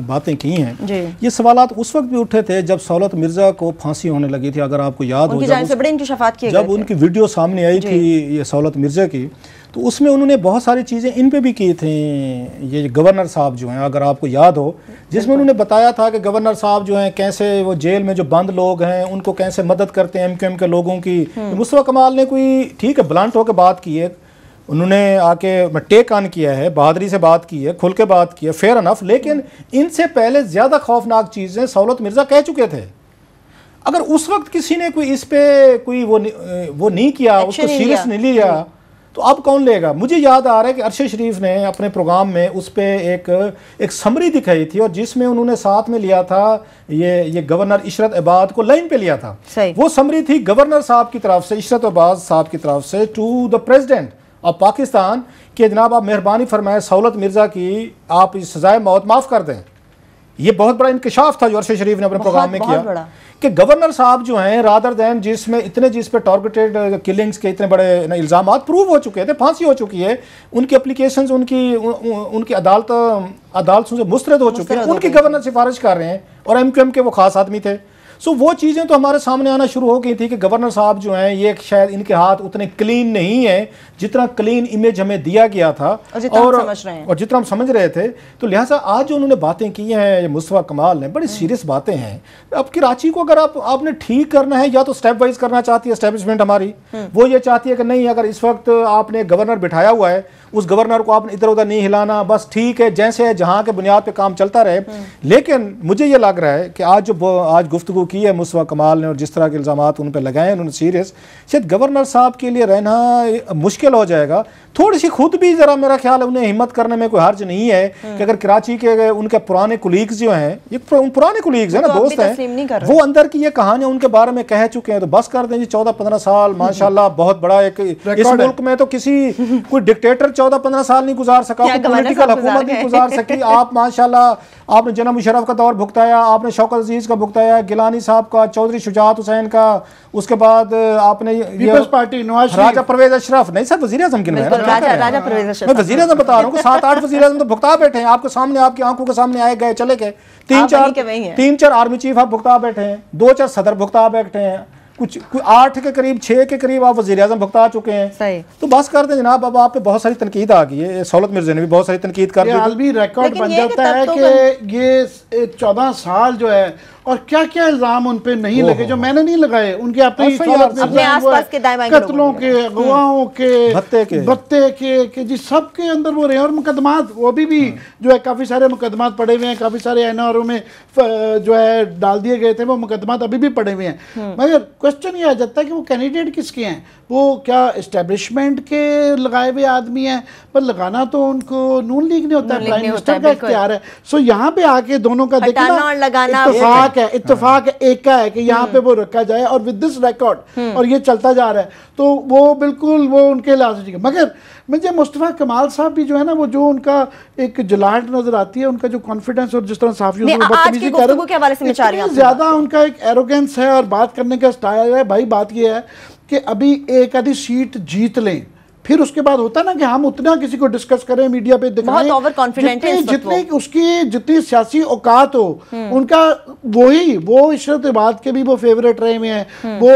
बातें की हैं, ये सवालात उस वक्त भी उठे थे जब सौलत मिर्जा को फांसी होने लगी थी। अगर आपको याद हो, जब उनकी वीडियो सामने आई थी ये सौलत मिर्जा की, तो उसमें उन्होंने बहुत सारी चीज़ें इन पे भी की थी। ये गवर्नर साहब जो हैं, अगर आपको याद हो, जिसमें उन्होंने बताया था कि गवर्नर साहब जो हैं कैसे वो जेल में जो बंद लोग हैं उनको कैसे मदद करते हैं एमक्यूएम के लोगों की। मुस्तफ़ा कमाल ने कोई ठीक है ब्लंट होकर बात की है, उन्होंने आके टेक ऑन किया है, बहादुरी से बात की है, खुल के बात की है, फेयर अनफ। लेकिन इनसे पहले ज़्यादा खौफनाक चीज़ें सौलत मिर्ज़ा कह चुके थे। अगर उस वक्त किसी ने कोई इस पे कोई वो नहीं किया, उसको सीरियस नहीं लिया, तो अब कौन लेगा? मुझे याद आ रहा है कि अरशद शरीफ ने अपने प्रोग्राम में उस पर एक समरी दिखाई थी, और जिसमें उन्होंने साथ में लिया था ये गवर्नर इशरत इबाद को लाइन पे लिया था। वो समरी थी गवर्नर साहब की तरफ से, इशरत इबाद साहब की तरफ से to the president of Pakistan कि जनाब आप मेहरबानी फरमाएं सौलत मिर्ज़ा की आप इस सजाए मौत माफ़ कर दें। ये बहुत बड़ा इंकशाफ था जो अरशद शरीफ ने अपने प्रोग्राम में किया कि गवर्नर साहब जो हैं रादर दैन जिस पे टारगेटेड किलिंग्स के इतने बड़े इल्ज़ाम प्रूव हो चुके थे, फांसी हो चुकी है, उनकी एप्लीकेशंस उनकी अदालतों से मुस्तरद हो चुके हैं, उनकी गवर्नर सिफारिश कर रहे हैं, और एमक्यूएम के वो खास आदमी थे। सो वो चीज़ें तो हमारे सामने आना शुरू हो गई थी कि गवर्नर साहब जो हैं ये शायद इनके हाथ उतने क्लीन नहीं है जितना क्लीन इमेज हमें दिया गया था और जितना हम समझ रहे थे। तो लिहाजा आज जो उन्होंने बातें की हैं मुस्तफ़ा कमाल ने, बड़ी सीरियस बातें हैं। अब कराची को अगर आपने ठीक करना है, या तो स्टेप वाइज करना चाहती है एस्टेब्लिशमेंट हमारी, वो ये चाहती है कि नहीं अगर इस वक्त आपने गवर्नर बिठाया हुआ है उस गवर्नर को आपने इधर उधर नहीं हिलाना, बस ठीक है जैसे है जहाँ के बुनियाद पे काम चलता रहे। लेकिन मुझे ये लग रहा है कि आज गुफ्तगू की है मुस्तफ़ा कमाल ने और जिस तरह के इल्ज़ामात उन पर लगाए हैं उन्होंने सीरियस, शायद गवर्नर साहब के लिए रहना मुश्किल हो जाएगा। थोड़ी सी खुद भी ज़रा मेरा ख्याल है उन्हें हिम्मत करने में कोई हर्ज नहीं है कि अगर कराची के उनके पुराने कुलीग्स जो हैं, ये पुराने कुलीग्स हैं ना, दोस्त हैं, वो अंदर की ये कहानियाँ उनके बारे में कह चुके हैं, तो बस कर दें जी। 14-15 साल माशाल्लाह बहुत बड़ा एक इस मुल्क में तो किसी कोई डिक्टेटर 14-15 साल नहीं गुजार सका, कोई पॉलिटिकल हुकूमत नहीं गुजार सकी। आप माशाल्लाह आपने जनरल मुशर्रफ का दौर भुगताया, आपने शौकत अजीज का भुगताया, गिलानी साहब का, चौधरी शुजात हुसैन का, उसके बाद आपने पार्टी राजा परवेज अशरफ, नहीं सर वज़ीर आज़म की मैं वज़ीर आज़म बता रहा हूँ 7-8 वज़ीर आज़म तो भुगता बैठे हैं आपके सामने, आपकी आंखों के सामने आए गए चले गए। 3-4 आर्मी चीफ आप भुगता बैठे हैं, 2-4 सदर भुगता बैठे हैं, कुछ 8 के करीब 6 के करीब आप वज़ीर आज़म भुगता चुके हैं। सही। तो बस कर दें जनाब, अब आप पे बहुत सारी तनकीद आ गई है। सौलत मिर्ज़ा ने भी बहुत सारी तनकीद कर दी। भी रिकॉर्ड बन जाता है कि ये 14 साल जो है और क्या क्या इल्जाम उन पे नहीं लगे जो मैंने नहीं लगाए, उनके अपने आसपास के कत्लों के, अगवाओं के, भत्ते के जी सबके अंदर वो रहे। और मुकदमात वो अभी भी जो है काफ़ी सारे मुकदमात पड़े हुए हैं, काफ़ी सारे एनआरओ में जो है डाल दिए गए थे, वो मुकदमात अभी भी पड़े हुए हैं। मगर क्वेश्चन ये आ जाता है कि वो कैंडिडेट किसके हैं, वो क्या इस्टेब्लिशमेंट के लगाए हुए आदमी हैं, पर लगाना तो उनको नून लीग ने होता है, प्राइम मिनिस्टर का इख्तियार है। सो यहाँ पे आके दोनों का देखना इत्तेफाक है, एक का है कि यहाँ पे वो रखा जाए और विद दिस रिकॉर्ड और ये चलता जा रहा है, तो वो बिल्कुल वो उनके लिहाज से। मगर मुझे मुस्तफ़ा कमाल साहब भी जो है ना, वो जो उनका एक जलाहट नजर आती है, उनका जो कॉन्फिडेंस और जिस तरह साफियों से बदतमीजी कर रहे हैं, ज्यादा उनका एक एरोगेंस है और बात करने का स्टाइल है। भाई बात ये है कि अभी एक आधी सीट जीत लें, फिर उसके बाद होता ना कि हम उतना किसी को डिस्कस करें, मीडिया पे दिखाएं, ओवर कॉन्फिडेंट है जितनी उसकी जितनी सियासी औकात हो उनका, वो इशरत इबाद के भी वो फेवरेट रहे हुए हैं, वो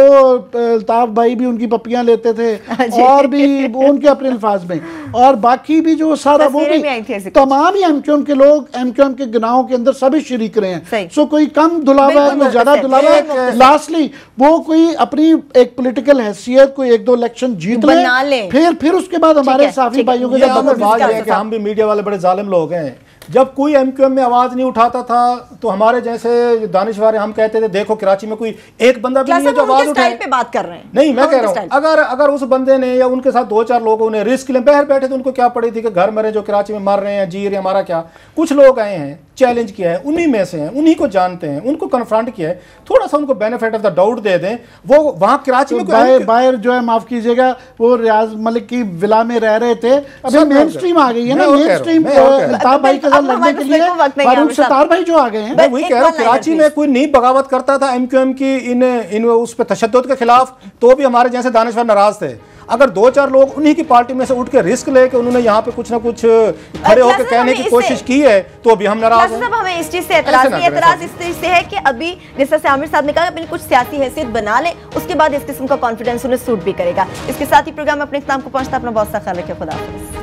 अल्ताफ भाई भी उनकी पप्पियां लेते थे और भी वो उनके अपने अल्फाज में, और बाकी भी जो सारा वो भी तमाम ही एमक्यूएम के लोग एमक्यूएम के गुनाहों के अंदर सभी शरीक रहे हैं। सो कोई कम दुलावा है, कोई ज्यादा दुलावा है, लास्टली वो कोई अपनी एक पॉलिटिकल हैसियत कोई एक दो इलेक्शन जीत ले, फिर उसके बाद हमारे साफी भाइयों के साथ हम भी मीडिया वाले बड़े जालिम लोग हैं। जब कोई एमक्यूएम में आवाज नहीं उठाता था तो हमारे जैसे दानिशवार हम कहते थे देखो कराची में कोई एक बंदा भी नहीं है जो आवाज उठाए पे बात कर रहे हैं। नहीं, मैं कह रहा हूं अगर उस बंदे ने या उनके साथ 2-4 लोगों ने रिस्क ले बाहर बैठे तो उनको क्या पड़ी थी कि घर मरे जो कराची में मर रहे हैं, जी रहे, हमारा क्या। कुछ लोग आए हैं, चैलेंज किया है, उन्हीं में से हैं, उन्हीं को जानते हैं, उनको कन्फ्रंट किया है, थोड़ा सा उनको बेनिफिट ऑफ द डाउट दे दें। वो वहां कराची में बाहर जो है, माफ कीजिएगा, वो रियाज मलिक की विला में रह रहे थे, अभी मेन स्ट्रीम आ गई है ना, मेन स्ट्रीम अल्ताफ भाई के साथ लड़ने के लिए फारूक सत्तार भाई जो आ गए हैं। मैं वही कह रहा हूं, कराची में कोई नहीं बगावत करता था एमक्यूएम की इन उस पर तशद्दुद के खिलाफ, तो भी हमारे जैसे दानिशवर नाराज थे। अगर 2-4 लोग उन्हीं की पार्टी में से उठ के रिस्क लेके उन्होंने यहाँ पे कुछ ना कुछ खड़े होकर कहने की कोशिश की है, तो अभी हम नाराज हैं। हमें इस चीज से एतराज इस चीज से है कि अभी जैसा से आमिर साहब ने कहा, अपनी कुछ सियासी हैसियत बना ले, उसके बाद इस किस्म का कॉन्फिडेंस उन्हें सूट भी करेगा। इसके साथ ही प्रोग्राम अपने इख्तिताम को पहुंचता। अपना बहुत सा ख्याल रखिए। खुदा हाफिज़।